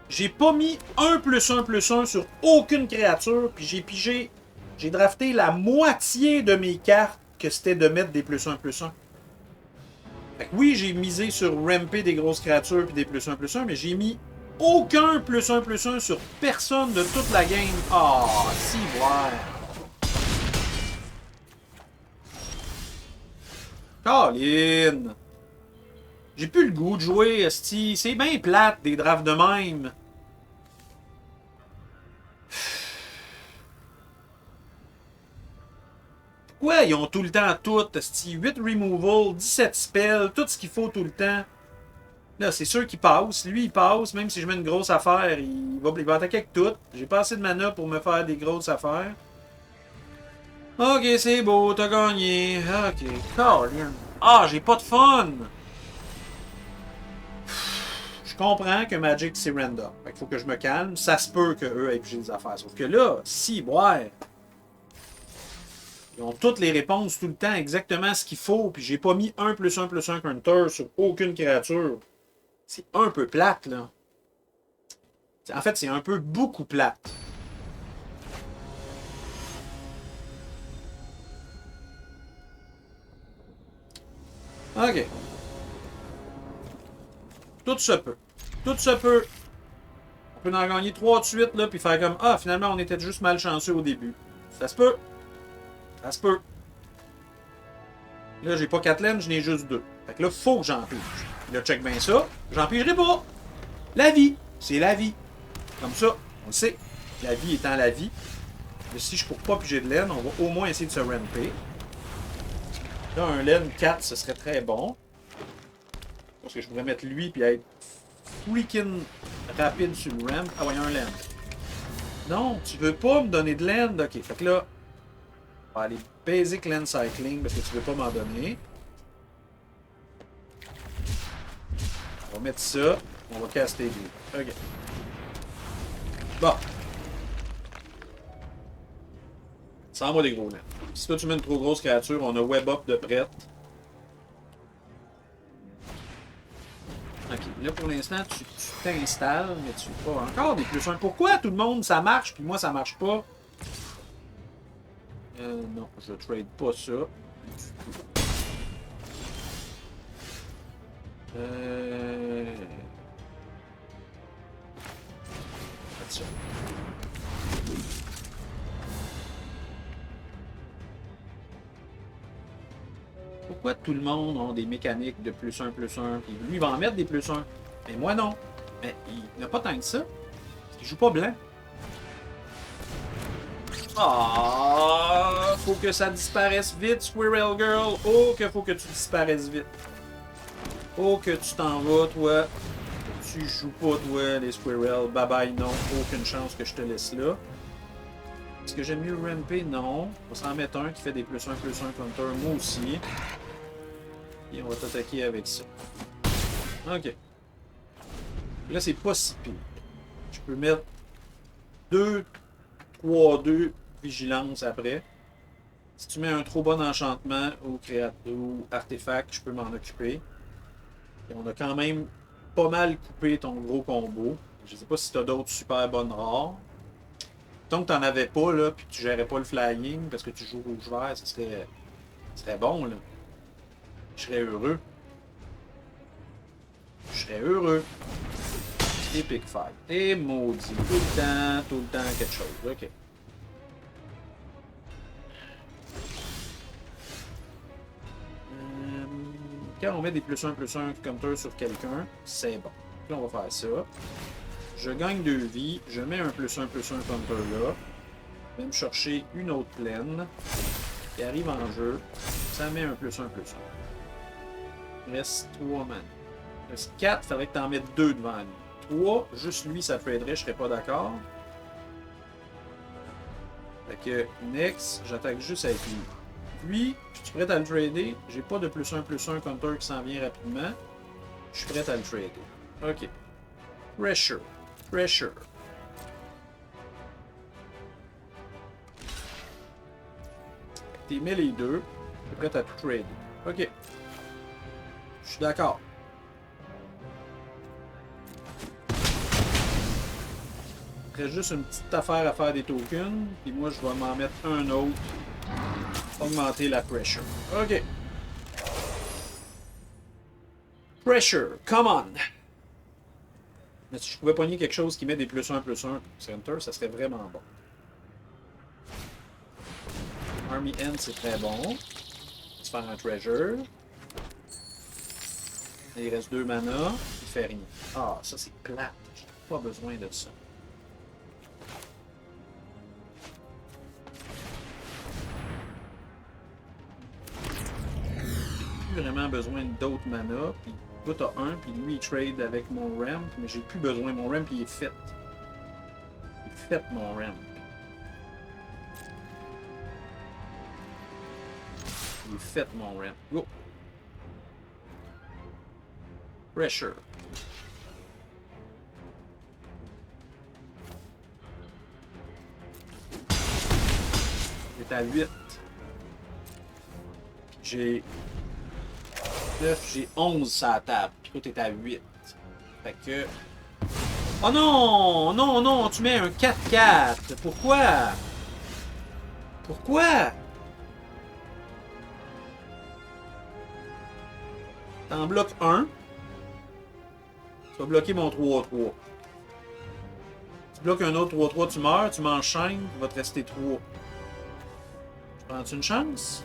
j'ai pas mis un +1/+1 sur aucune créature, puis j'ai pigé, j'ai drafté la moitié de mes cartes que c'était de mettre des +1/+1. Fait que oui, j'ai misé sur ramper des grosses créatures puis des +1/+1, mais j'ai mis aucun +1/+1 sur personne de toute la game. Ah, oh, si, ouais. Colin! J'ai plus le goût de jouer, esti. C'est bien plate, des drafts de même. Pourquoi ils ont tout le temps tout, esti? 8 removal, 17 spells, tout ce qu'il faut tout le temps. Là, c'est sûr qu'il passe. Lui, il passe. Même si je mets une grosse affaire, il va attaquer avec tout. J'ai pas assez de mana pour me faire des grosses affaires. Ok, c'est beau, t'as gagné. Ok, Colin. Ah, j'ai pas de fun! Je comprends que Magic, c'est random. Fait qu'il faut que je me calme. Ça se peut qu'eux aient pigé des affaires. Sauf que là, si, ouais. Ils ont toutes les réponses tout le temps, exactement ce qu'il faut. Puis j'ai pas mis un +1/+1 counter sur aucune créature. C'est un peu plate, là. En fait, c'est un peu beaucoup plate. OK. Tout se peut. Tout se peut. On peut en gagner 3 de suite, là, puis faire comme, ah, finalement, on était juste malchanceux au début. Ça se peut. Ça se peut. Là, j'ai pas 4 laines, j'en ai juste 2. Fait que là, faut que j'en pige. Là, check bien ça. J'en pigerai pas. La vie. C'est la vie. Comme ça, on le sait. La vie étant la vie. Mais si je ne pourrais pas piger de laine, on va au moins essayer de se ramper. Là, un laine 4, ce serait très bon. Parce que je pourrais mettre lui puis être freaking rapide sur le ramp. Ah ouais, un laine. Non, tu veux pas me donner de laine? Ok, fait que là, on va aller basic land cycling parce que tu veux pas m'en donner. On va mettre ça. On va caster lui. Ok. Bon. Sans moi des gros laines. Si toi tu mets une trop grosse créature, on a web up de prête. Ok, là pour l'instant, tu t'installes, mais tu fais pas encore des plus 1. Pourquoi tout le monde ça marche, puis moi ça marche pas? Non, je trade pas ça. Faites ça. Pourquoi tout le monde a des mécaniques de plus 1, puis lui il va en mettre des plus 1. Mais moi non. Mais il n'a pas tant que ça. Parce qu'il joue pas blanc. Ah, faut que ça disparaisse vite, Squirrel Girl. Oh, que faut que tu disparaisses vite. Oh, que tu t'en vas, toi. Tu joues pas, toi, les Squirrels. Bye bye, non. Aucune chance que je te laisse là. Est-ce que j'aime mieux ramper? Non. On va s'en mettre un qui fait des plus 1 counter. Moi aussi. Et on va t'attaquer avec ça. Ok. Là, c'est pas si pire. Je peux mettre 2, 3, 2 vigilance après. Si tu mets un trop bon enchantement ou artefact, je peux m'en occuper. Et on a quand même pas mal coupé ton gros combo. Je sais pas si tu as d'autres super bonnes rares. Tant que tu n'en avais pas, là, puis que tu gérais pas le flying parce que tu joues rouge-vert, ce serait bon, là. Je serais heureux. Je serais heureux. Epic Fight. Et maudit. Tout le temps quelque chose. Ok. Quand on met des plus 1 counter sur quelqu'un, c'est bon. Là, on va faire ça. Je gagne 2 vies. Je mets un plus 1 counter là. Je vais me chercher une autre plaine. Qui arrive en jeu. Ça met un plus 1. Il reste 3 man. Il reste 4. Il faudrait que tu en mettes 2 devant lui. 3, juste lui, ça traderait. Je serais pas d'accord. Fait que, next, j'attaque juste avec lui. Lui, je suis prêt à le trader. J'ai pas de plus 1 counter qui s'en vient rapidement. Je suis prêt à le trader. Ok. Pressure. Pressure. T'es mis les deux. Je suis prêt à tout trader. Ok. Je suis d'accord. Il reste juste une petite affaire à faire des tokens. Puis moi, je vais m'en mettre un autre. Augmenter la pressure. Ok. Pressure. Come on. Mais si je pouvais pogner quelque chose qui met des plus 1 center, ça serait vraiment bon. Army End, c'est très bon. Se faire un treasure. Et il reste 2 mana. Il fait rien. Ah, ça c'est plate. J'ai pas besoin de ça. J'ai plus vraiment besoin d'autres mana. Puis toi t'as un, puis lui il trade avec mon ramp, mais j'ai plus besoin. Mon ramp il est fait. Il est fait mon ramp. Il est fait mon ramp. Go! Pressure. J'étais à 8. J'ai 9, j'ai 11 sur la table. Puis toi, t'es à 8. Fait que Oh non! Non, non, tu mets un 4-4. Pourquoi? Pourquoi? T'en bloques un. Tu vas bloquer mon 3-3. Tu bloques un autre 3-3, tu meurs, tu m'enchaînes, il va te rester 3. Tu prends-tu une chance?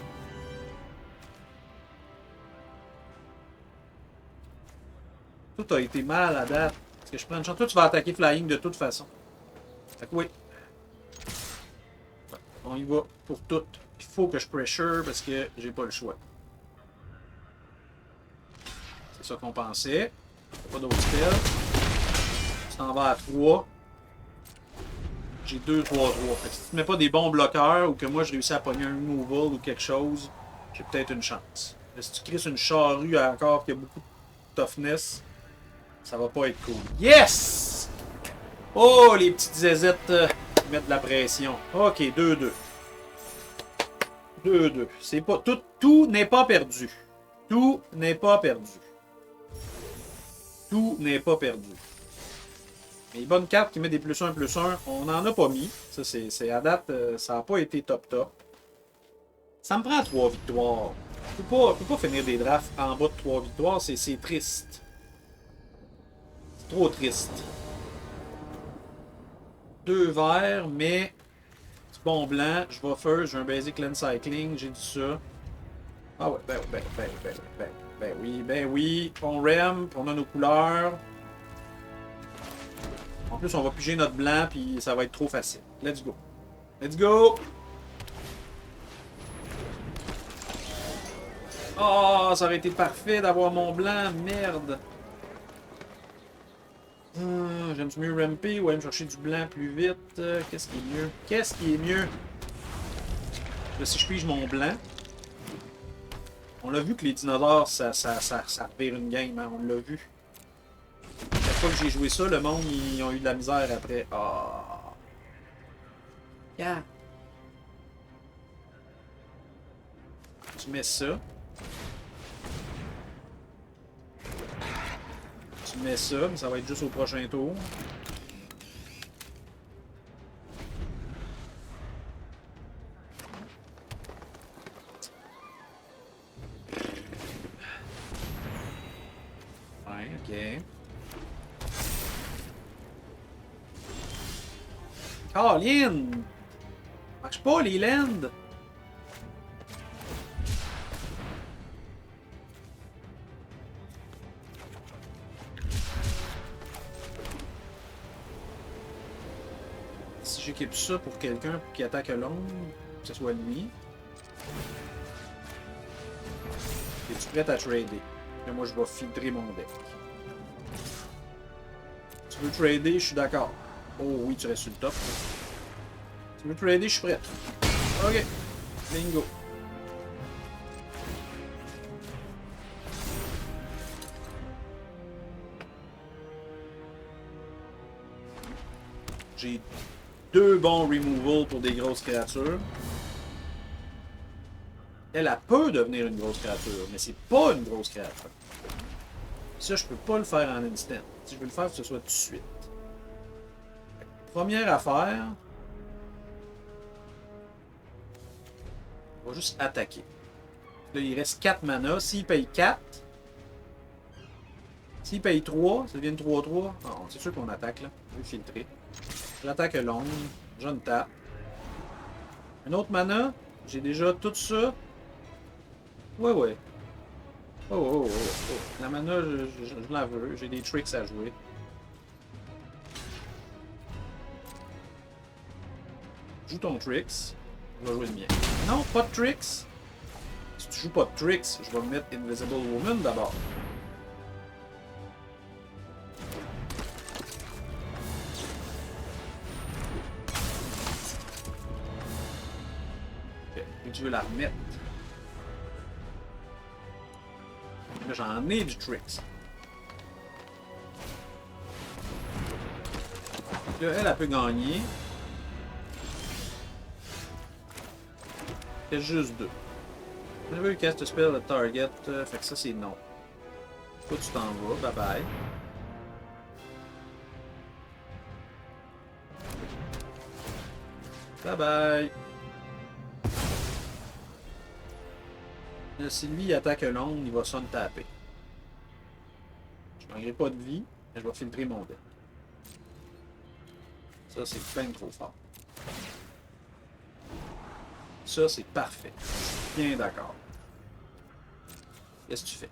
Tout a été mal à date. Est-ce que je prends une chance? Toi, tu vas attaquer Flying de toute façon. Fait que oui. On y va pour tout. Il faut que je pressure parce que j'ai pas le choix. C'est ça qu'on pensait. Pas d'autres spells. Tu t'en vas à 3. J'ai 2-3-3. Fait que si tu mets pas des bons bloqueurs ou que moi je réussis à pogner un removal ou quelque chose, j'ai peut-être une chance. Mais si tu crisses une charrue encore qui a beaucoup de toughness, ça va pas être cool. Yes! Oh, les petites zézettes qui mettent de la pression. Ok, 2-2. 2-2. C'est pas. Tout n'est pas perdu. Tout n'est pas perdu. Tout n'est pas perdu. Les bonnes cartes qui mettent des +1/+1, on n'en a pas mis. Ça, c'est à date, ça n'a pas été top. Ça me prend 3 victoires. Je peux pas finir des drafts en bas de 3 victoires, c'est triste. C'est trop triste. 2 verts, mais du bon blanc. Je vais first, j'ai un basic land cycling, j'ai dit ça. Ah ouais, ben oui. On ramp, on a nos couleurs. En plus, on va piger notre blanc, puis ça va être trop facile. Let's go. Let's go! Oh, ça aurait été parfait d'avoir mon blanc. Merde. J'aime mieux ramper ou aller me chercher du blanc plus vite? Qu'est-ce qui est mieux? Qu'est-ce qui est mieux? Là, si je pige mon blanc... On l'a vu que les dinosaures, ça revire une game, hein? On l'a vu. Chaque fois que j'ai joué ça, le monde, ils ont eu de la misère après. Ah. Yeah. Tu mets ça. Tu mets ça, mais ça va être juste au prochain tour. Ouais, ok. Caroline! Marche pas les lands! Si j'équipe ça pour quelqu'un pour qu'il attaque l'ombre, que ce soit lui. Es-tu prête à trader? Et moi je vais filtrer mon deck. Tu veux trader, je suis d'accord. Oh oui, tu restes sur le top. Tu veux trader, je suis prêt. Ok. Bingo. J'ai 2 bons removals pour des grosses créatures. Elle peut devenir une grosse créature, mais c'est pas une grosse créature. Ça, je peux pas le faire en instant. Si je veux le faire, que ce soit tout de suite. Première affaire. On va juste attaquer. Là, il reste 4 mana. S'il paye 4, s'il paye 3, ça devient 3-3. Oh, c'est sûr qu'on attaque là. Je vais filtrer. J'attaque l'ombre. Je ne tape. Un autre mana. J'ai déjà tout ça. Ouais. Oh. La mana, je la veux. J'ai des tricks à jouer. Joue ton tricks. Je vais jouer le mien. Non, pas de tricks. Si tu joues pas de tricks, je vais me mettre Invisible Woman d'abord. Ok, et tu veux la remettre. Là, j'en ai du tricks. Là, elle peut gagner. Il y a juste 2. Je veux cast spell at target, fait que ça c'est non. Toi tu t'en vas, bye bye. Bye bye. Là, si lui il attaque l'onde, il va son taper. Je ne manquerai pas de vie, mais je vais filtrer mon deck. Ça, c'est plein trop fort. Ça, c'est parfait. Bien d'accord. Qu'est-ce que tu fais?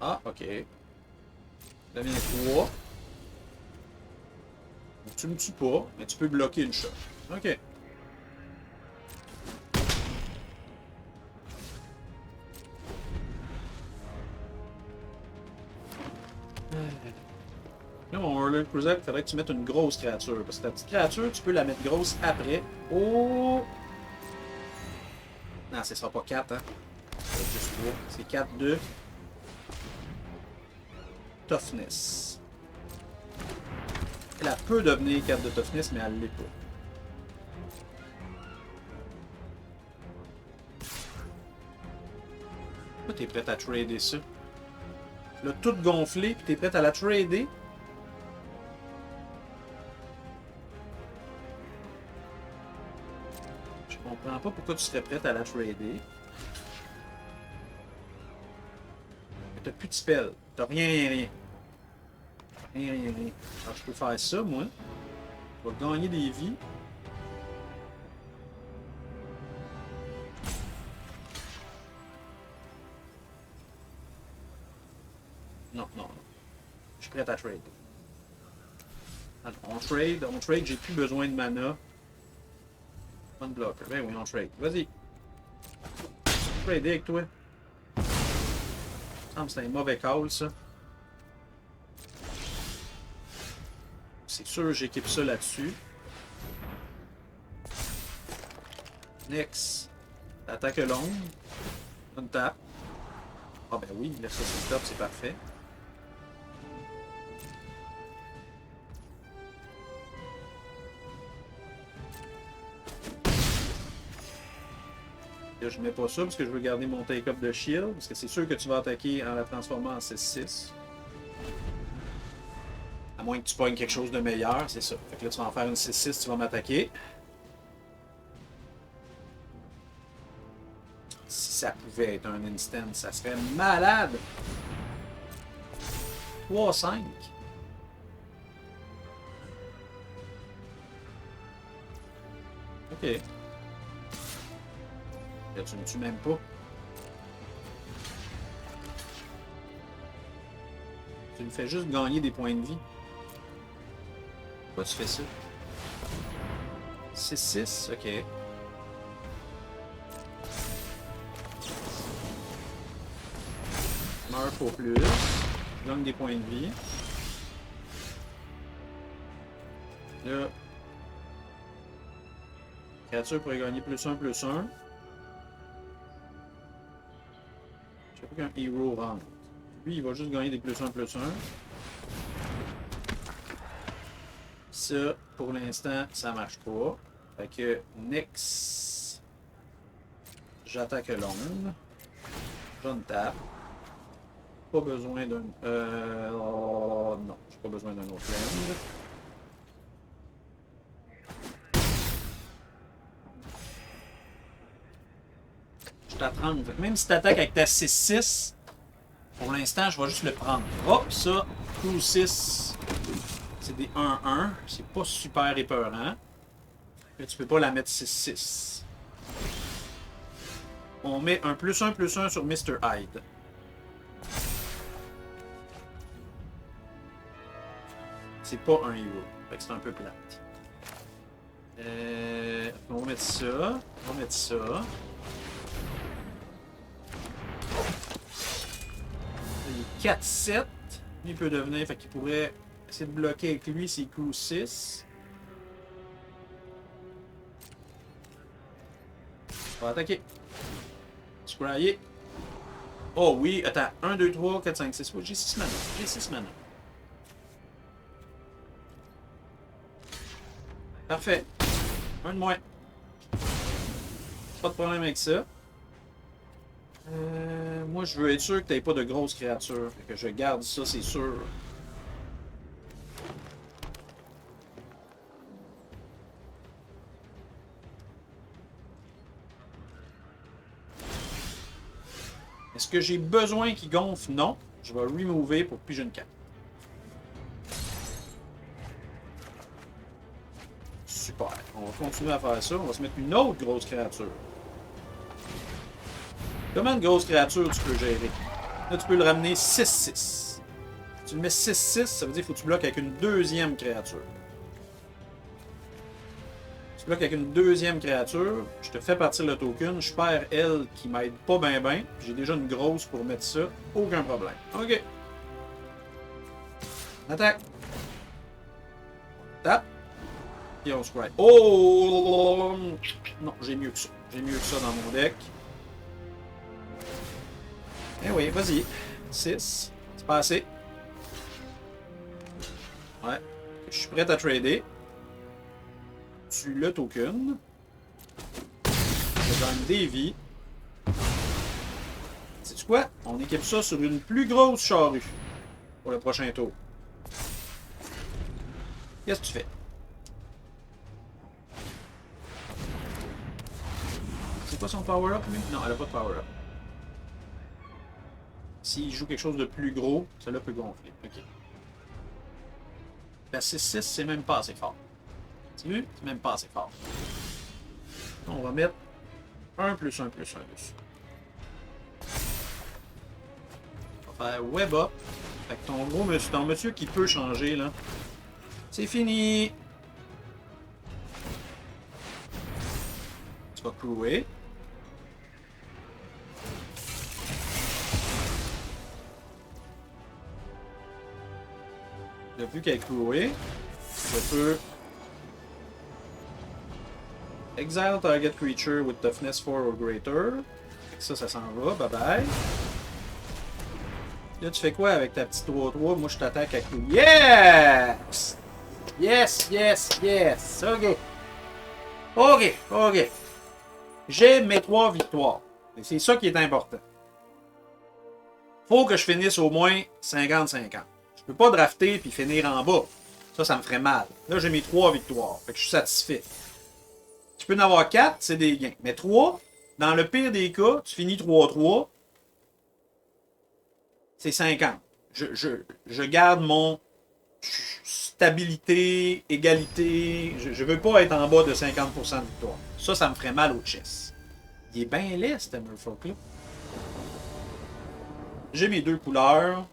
Ah, ok. Devient 3. Tu me tues pas, mais tu peux bloquer une shot. Ok. Là, mon Hurler Cruiser, il faudrait que tu mettes une grosse créature. Parce que ta petite créature, tu peux la mettre grosse après. Oh! Non, ce sera pas 4, hein. C'est juste 3. C'est 4 de Toughness. Elle peut devenir 4 de Toughness, mais elle l'est pas. Pourquoi t'es prête à trader ça? Tu l'as tout gonflé, puis t'es prête à la trader? Je comprends pas pourquoi tu serais prête à la trader. T'as plus de spell. T'as rien. Rien. Alors je peux faire ça, moi. Je vais gagner des vies. Non. Je suis prêt à trade. Alors, on trade, j'ai plus besoin de mana. One blocker. Ben oui, on trade. Vas-y. Trade avec toi. Il me semble que c'est un mauvais call, ça. C'est sûr, j'équipe ça là-dessus. Next. Attaque longue. On tape. Ah ben oui, laisse ça sur le top, c'est parfait. Là, je mets pas ça parce que je veux garder mon take-up de shield. Parce que c'est sûr que tu vas attaquer en la transformant en 6-6. À moins que tu pognes quelque chose de meilleur, c'est ça. Fait que là, tu vas en faire une 6-6, tu vas m'attaquer. Si ça pouvait être un instant, ça serait malade. 3-5. Ok. Là, tu me tues même pas. Tu me fais juste gagner des points de vie. Pourquoi tu fais ça? 6-6, ok. Meurs pour plus. Gagne des points de vie. Là. Créature pourrait gagner +1/+1. Je sais pas qu'un héros rentre. Lui, il va juste gagner des +1/+1. Ça, pour l'instant, ça marche pas. Fait que, next. J'attaque l'onde. Je ne tape. Pas besoin d'un... Oh, non, j'ai pas besoin d'un autre land. Je t'apprends. Même si tu attaques avec ta 6-6, pour l'instant, je vais juste le prendre. Hop, ça, coup 6, c'est des 1-1. C'est pas super épeurant. Mais tu peux pas la mettre 6-6. On met un +1/+1 sur Mr. Hyde. C'est pas un héros. Fait que c'est un peu plate. On va mettre ça. On va mettre ça. Il est 4-7. Lui, il peut devenir. Fait qu'il pourrait essayer de bloquer avec lui ses coups 6. On va attaquer. Scryer. Oh oui, attends. 1, 2, 3, 4, 5, 6. J'ai 6 mana. J'ai 6 mana. Parfait. Un de moins. Pas de problème avec ça. Moi, je veux être sûr que tu n'aies pas de grosses créatures. Fait que je garde ça, c'est sûr. Est-ce que j'ai besoin qu'il gonfle? Non. Je vais remover pour piger une carte. Super. On va continuer à faire ça. On va se mettre une autre grosse créature. Comment une grosse créature tu peux gérer? Là, tu peux le ramener 6-6. Si tu le mets 6-6, ça veut dire qu'il faut que tu bloques avec une deuxième créature. Tu bloques avec une deuxième créature, je te fais partir le token, je perds elle qui m'aide pas bien bien, j'ai déjà une grosse pour mettre ça, aucun problème. Ok. Attaque. Tape. Et on scry. Oh! Non, j'ai mieux que ça. J'ai mieux que ça dans mon deck. Eh oui, vas-y. 6. C'est pas assez. Ouais. Je suis prêt à trader. Tu le token. Je gagne des vies. Sais-tu quoi? On équipe ça sur une plus grosse charrue pour le prochain tour. Qu'est-ce que tu fais? C'est quoi son power-up, lui? Non, elle a pas de power-up. S'il joue quelque chose de plus gros, celle-là peut gonfler. Ok. La 6-6, c'est même pas assez fort. Tu vois? C'est même pas assez fort. On va mettre 1 plus 1 plus 1 dessus. On va faire web up. Fait que ton gros monsieur, ton monsieur qui peut changer là. C'est fini! Tu vas clouer. Vu qu'elle est clouée, je peux exile target creature with toughness 4 or greater. Ça s'en va, bye bye. Là, tu fais quoi avec ta petite 3-3? Moi, je t'attaque à clou. Yes! Yes, yes, yes! Ok. Ok, ok. J'ai mes 3 victoires. Et c'est ça qui est important. Faut que je finisse au moins 50-50. Je peux pas drafter puis finir en bas. Ça me ferait mal. Là, j'ai mes 3 victoires. Fait que je suis satisfait. Tu peux en avoir 4, c'est des gains. Mais 3, dans le pire des cas, tu finis 3-3. C'est 50. Je garde mon stabilité, égalité. Je veux pas être en bas de 50% de victoire. Ça me ferait mal au chess. Il est bien laid, ce Merfolk-là. J'ai mes 2 couleurs.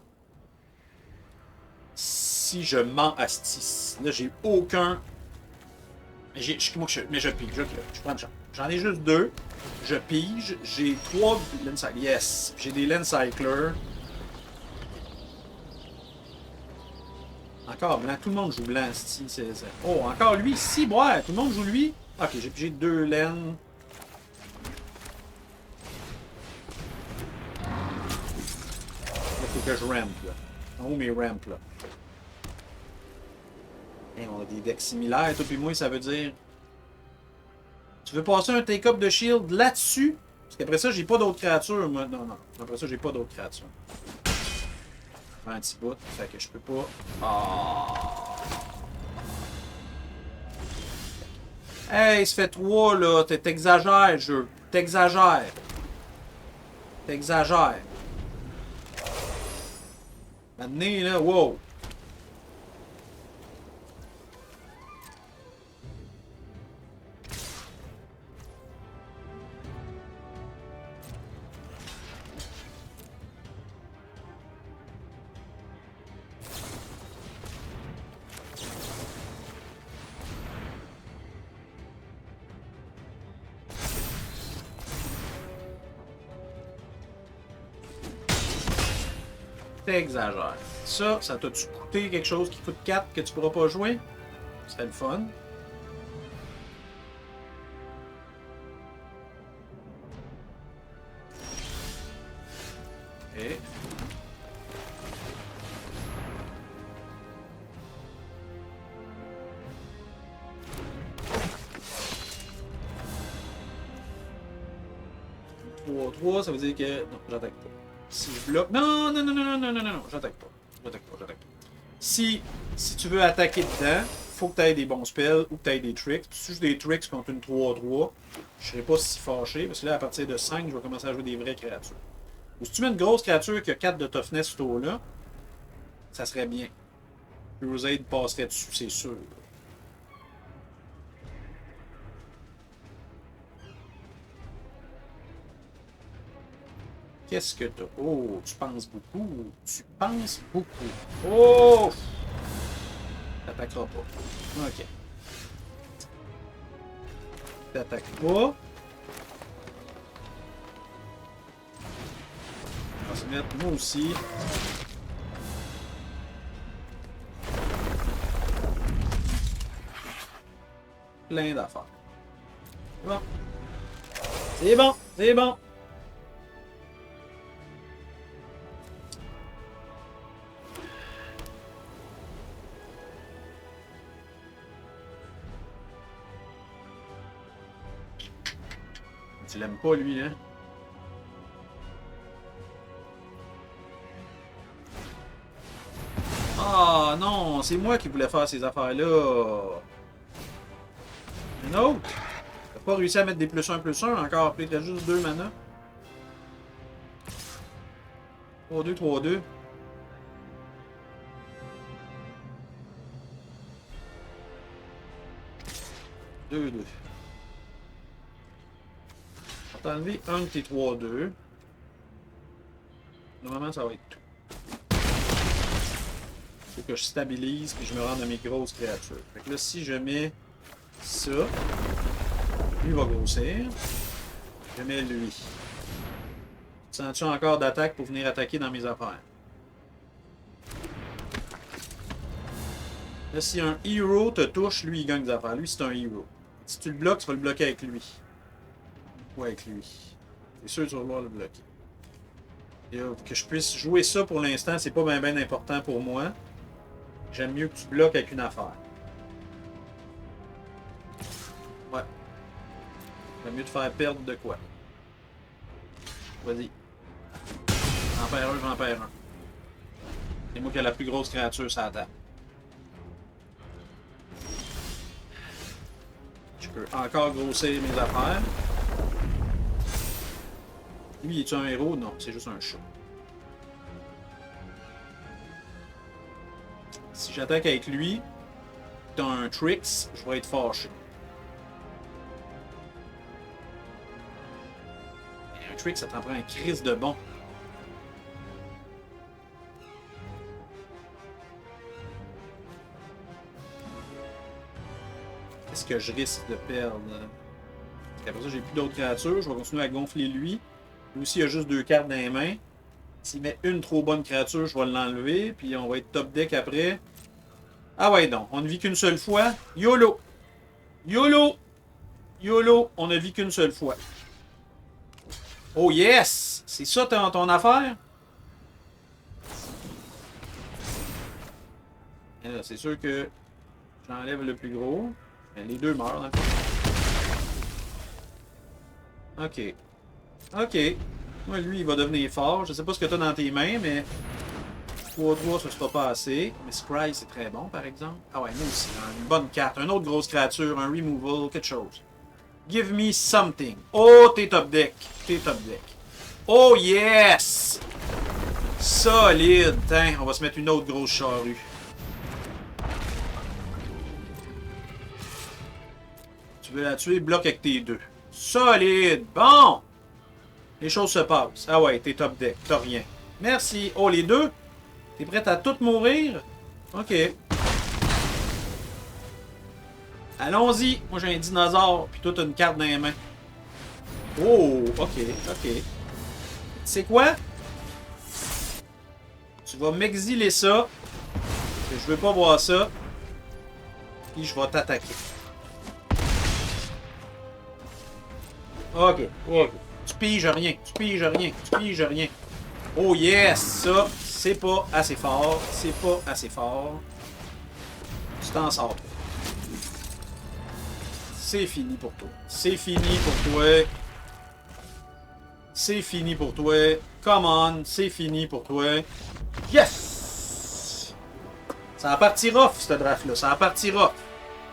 Si je mens à Stis, là, j'ai aucun. Mais je pige, je prends une chance. J'en ai juste 2. Je pige. J'ai 3 Landcyclers. Yes! J'ai des Landcyclers. Encore blanc. Tout le monde joue blanc, Stis. Oh, encore lui. Si, ouais, tout le monde joue lui. Ok, j'ai pigé 2 laines. Il faut que je ramp, là. Oh, mes ramps, là. Hey, on a des decks similaires, toi et moi, ça veut dire... Tu veux passer un take-up de shield là-dessus? Parce qu'après ça, j'ai pas d'autres créatures, moi. Non, non. Après ça, j'ai pas d'autres créatures. Un petit bout, fait que je peux pas... Oh. Hey, ça fait 3, là. T'exagères, jeu. T'exagères. T'exagères. Maintenant, là, wow. T'exagères. Ça t'a-tu coûté quelque chose qui coûte 4 que tu pourras pas jouer? C'était le fun. Et... trois, ça veut dire que... Non, j'attaque pas. Si je bloque... Non, non, non, non, non, non, non, non, j'attaque pas. J'attaque pas. Si tu veux attaquer dedans, faut que tu aies des bons spells ou que tu aies des tricks. Si tu joues des tricks contre une 3-3, je serais pas si fâché, parce que là, à partir de 5, je vais commencer à jouer des vraies créatures. Ou si tu mets une grosse créature qui a 4 de toughness ce tour-là, ça serait bien. Crusade passerait dessus, c'est sûr. Qu'est-ce que t'as? Oh, tu penses beaucoup. Tu penses beaucoup. Oh! T'attaqueras pas. Ok. T'attaques pas. On va se mettre moi aussi. Plein d'affaires. Bon. C'est bon, c'est bon. Tu l'aimes pas, lui, hein? Ah non, c'est moi qui voulais faire ces affaires-là. Un autre? T'as pas réussi à mettre des +1/+1 encore, puis t'as juste 2 mana. 3-2, 3-2. Deux, deux. On va t'enlever un de tes 3-2. Normalement, ça va être tout. Faut que je stabilise et je me rende à mes grosses créatures. Fait que là, si je mets ça, lui va grossir. Je mets lui. Sens-tu encore d'attaque pour venir attaquer dans mes affaires? Là, si un hero te touche, lui, il gagne des affaires. Lui, c'est un hero. Si tu le bloques, tu vas le bloquer avec lui. Ou avec lui. C'est sûr que tu vas vouloir le bloquer. Et, que je puisse jouer ça pour l'instant, c'est pas bien important pour moi. J'aime mieux que tu bloques avec une affaire. Ouais. J'aime mieux te faire perdre de quoi. Vas-y. J'en perds un, j'en perds un. C'est moi qui ai la plus grosse créature sur la table. Je peux encore grossir mes affaires. Lui, est-tu un héros? Non, c'est juste un chat. Si j'attaque avec lui, t'as un Trix, je vais être fâché. Et un Trix, ça t'en prend un crise de bon. Est-ce que je risque de perdre? Parce qu'après ça, j'ai plus d'autres créatures. Je vais continuer à gonfler lui. Lui aussi, il a juste 2 cartes dans les mains. S'il met une trop bonne créature, je vais l'enlever. Puis on va être top deck après. Ah ouais, donc. On ne vit qu'une seule fois. YOLO! YOLO! YOLO! On ne vit qu'une seule fois. Oh yes! C'est ça ton affaire? C'est sûr que j'enlève le plus gros. Les deux meurent, dans le fond. Ok. Ok. Moi, lui, il va devenir fort. Je sais pas ce que tu as dans tes mains, mais 3-3, ce sera pas assez. Mais Scry, c'est très bon, par exemple. Ah ouais, nous aussi. Une bonne carte. Une autre grosse créature, un removal, quelque chose. Give me something. Oh, t'es top deck. T'es top deck. Oh, yes! Solide. Tiens, on va se mettre une autre grosse charrue. Tu veux la tuer, bloque avec tes 2. Solide. Bon! Les choses se passent. Ah ouais, t'es top deck. T'as rien. Merci. Oh, les 2? T'es prête à toutes mourir? Ok. Allons-y. Moi, j'ai un dinosaure, puis toi, t'as une carte dans les mains. Oh, ok, ok. Tu sais quoi? Tu vas m'exiler ça. Parce que je veux pas voir ça. Puis je vais t'attaquer. Ok, ok. Tu piges rien, tu piges rien, tu piges rien. Oh yes, ça, c'est pas assez fort, c'est pas assez fort. Tu t'en sors. C'est fini pour toi. C'est fini pour toi. C'est fini pour toi. Come on, c'est fini pour toi. Yes! Ça a parti rough, ce draft-là. Ça a parti rough.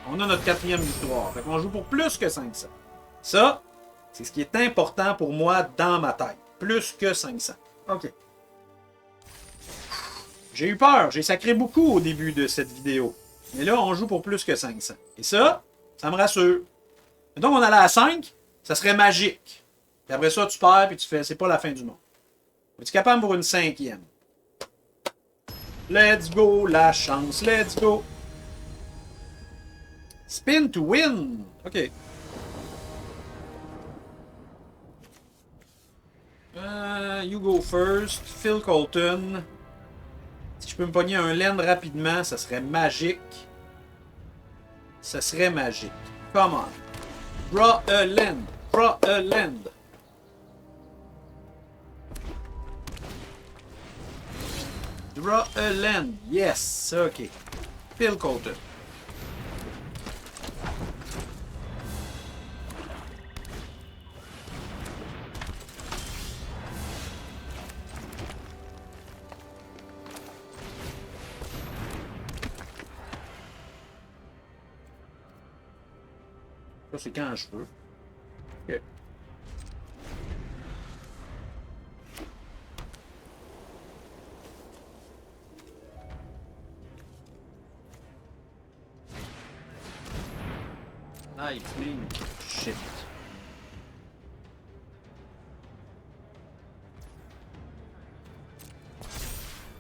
On a notre 4e victoire. Fait qu'on joue pour plus que 500. Ça, c'est ce qui est important pour moi dans ma tête. Plus que 500. OK. J'ai eu peur. J'ai sacré beaucoup au début de cette vidéo. Mais là, on joue pour plus que 500. Et ça me rassure. Donc, on allait à 5, ça serait magique. Puis après ça, tu perds, puis tu fais, c'est pas la fin du monde. Es-tu capable pour une 5e? Let's go, la chance, let's go. Spin to win. OK. You go first. Phil Colton. Si je peux me pogner un land rapidement, ça serait magique. Ça serait magique. Come on. Draw a land. Draw a land. Draw a land. Yes. OK. Phil Colton. Ça, c'est quand je veux. OK. I think shit.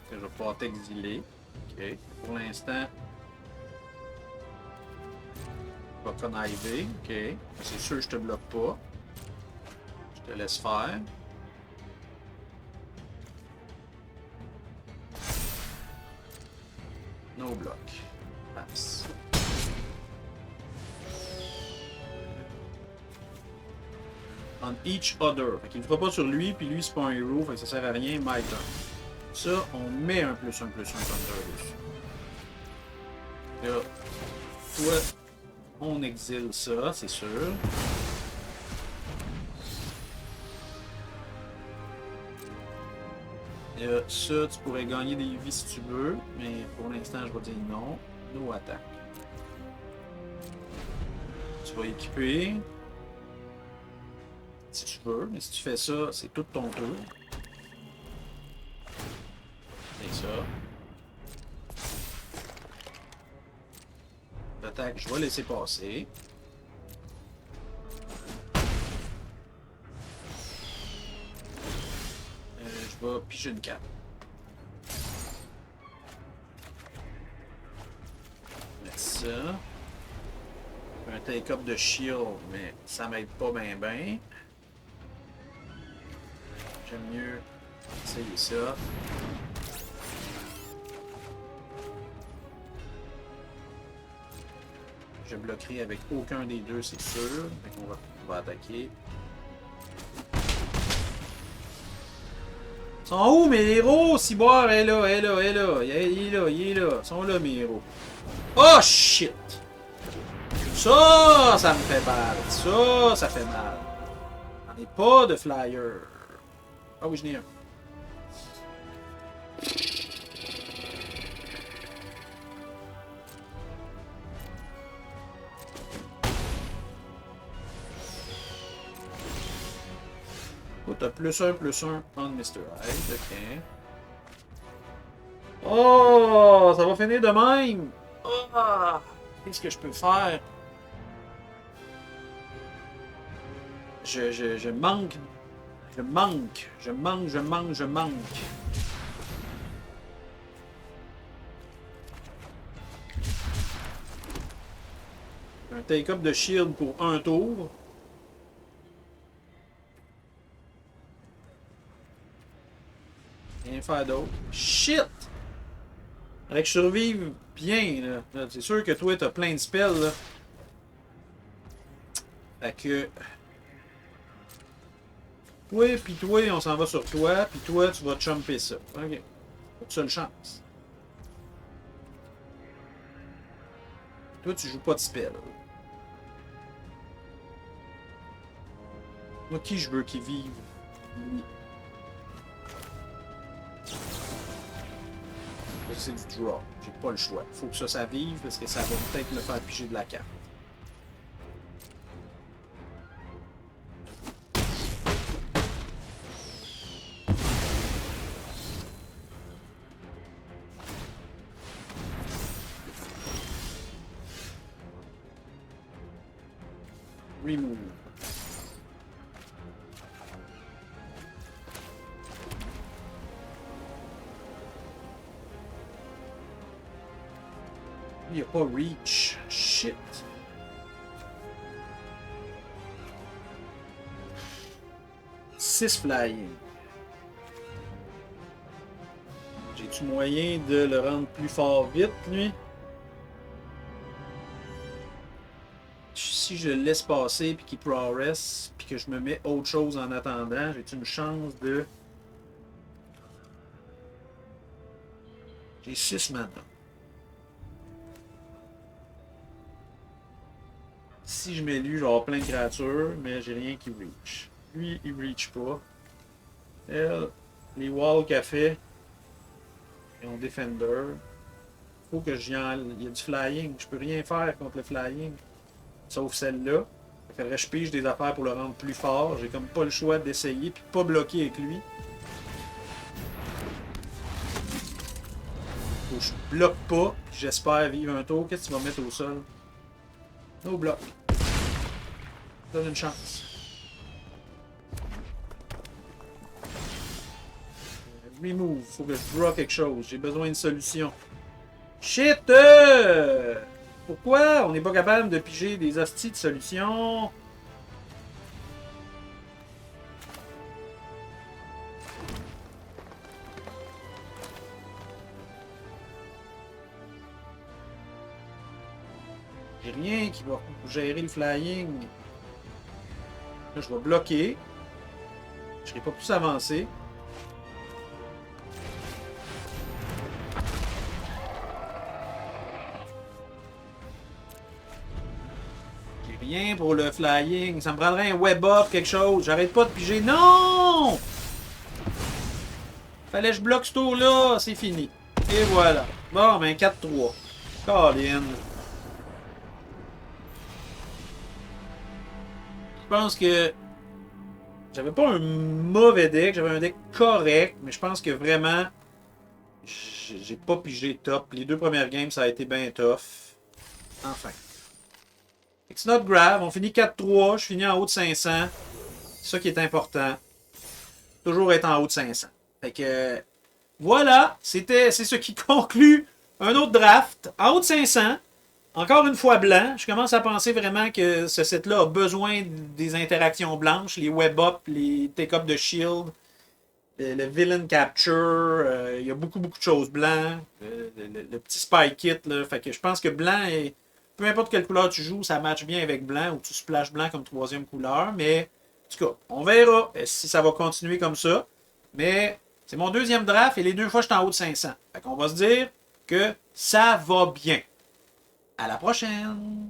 Que je vais pouvoir t'exiler. OK. Pour l'instant, je vais conniver. OK. C'est sûr que je te bloque pas. Je te laisse faire. No block. Passe. On each other. Fait qu'il ne fera pas sur lui, puis lui, c'est pas un héros, fait que ça sert à rien. My turn. Ça, on met un +1/+1 Thunder dessus. Là, toi, on exile ça, c'est sûr. Là, ça, tu pourrais gagner des vies si tu veux, mais pour l'instant, je vais dire non. No attaque. Tu vas équiper. Si tu veux, mais si tu fais ça, c'est tout ton tour. Et ça. L'attaque, je vais laisser passer. Je vais piger une carte. Mettre ça. Un take-up de shield, mais ça m'aide pas bien bien. J'aime mieux essayer ça. Je bloquerai avec aucun des deux, c'est sûr. Fait qu'on va attaquer. Ils sont où mes héros? Ciboire est là, est là, est là. Il est là, il est là. Ils sont là mes héros. Oh shit! Ça me fait mal. Ça fait mal. J'en ai pas de flyer. Ah oui, je n'ai un. Oh, t'as +1/+1 on Mr. Hyde, ok. Oh, ça va finir de même. Oh, qu'est-ce que je peux faire? Je manque. Je manque. Un take-up de shield pour un tour. Rien faire d'autre. Shit! Faudrait que je survive bien, là. C'est sûr que toi, t'as plein de spells, là. Fait que... Toi, puis toi, on s'en va sur toi, puis toi, tu vas chumper ça. Ok. Pas de seule chance. Toi, tu joues pas de spell. Moi, qui je veux qu'il vive? Lui. C'est du draw. J'ai pas le choix. Faut que ça vive parce que ça va peut-être me faire piger de la carte. Remove. Il n'y a pas reach. Shit. Six flying. J'ai-tu moyen de le rendre plus fort vite, lui? Si je le laisse passer puis qu'il progresse puis que je me mets autre chose en attendant, j'ai-tu une chance de... J'ai 6 maintenant. Si je mets lui, je vais avoir plein de créatures, mais j'ai rien qui reach. Lui, il reach pas. Elle, les walls qu'elle fait, ils ont Defender. Faut que j'y enlève. Il y a du flying. Je peux rien faire contre le flying. Sauf celle-là. Il faudrait que je pige des affaires pour le rendre plus fort. J'ai comme pas le choix d'essayer puis pas bloquer avec lui. Faut que je bloque pas. J'espère vivre un tour. Qu'est-ce que tu vas mettre au sol? No bloc. Donne une chance. Remove. Faut que je draw quelque chose. J'ai besoin d'une solution. Shit! Pourquoi on n'est pas capable de piger des hosties de solutions? J'ai rien qui va gérer le flying. Là, je vais bloquer. Je ne serai pas plus avancé. J'ai rien pour le flying. Ça me prendrait un web-up, quelque chose. J'arrête pas de piger. Non! Fallait que je bloque ce tour-là. C'est fini. Et voilà. Bon, ben 4-3. Colin. Je pense que j'avais pas un mauvais deck, j'avais un deck correct, mais je pense que vraiment j'ai pas pigé top. Les deux premières games, ça a été bien tough. Enfin. It's not grave, on finit 4-3, je finis en haut de 500. C'est ça qui est important. Toujours être en haut de 500. Fait que voilà, c'est ce qui conclut un autre draft en haut de 500. Encore une fois blanc, je commence à penser vraiment que ce set-là a besoin des interactions blanches, les web-up, les take-up de shield, le villain capture, il y a beaucoup de choses blancs, le petit spy kit, là, fait que je pense que blanc, peu importe quelle couleur tu joues, ça match bien avec blanc, ou tu splashes blanc comme troisième couleur, mais en tout cas, on verra si ça va continuer comme ça, mais c'est mon deuxième draft et les deux fois je suis en haut de 500, fait qu'on va se dire que ça va bien. À la prochaine!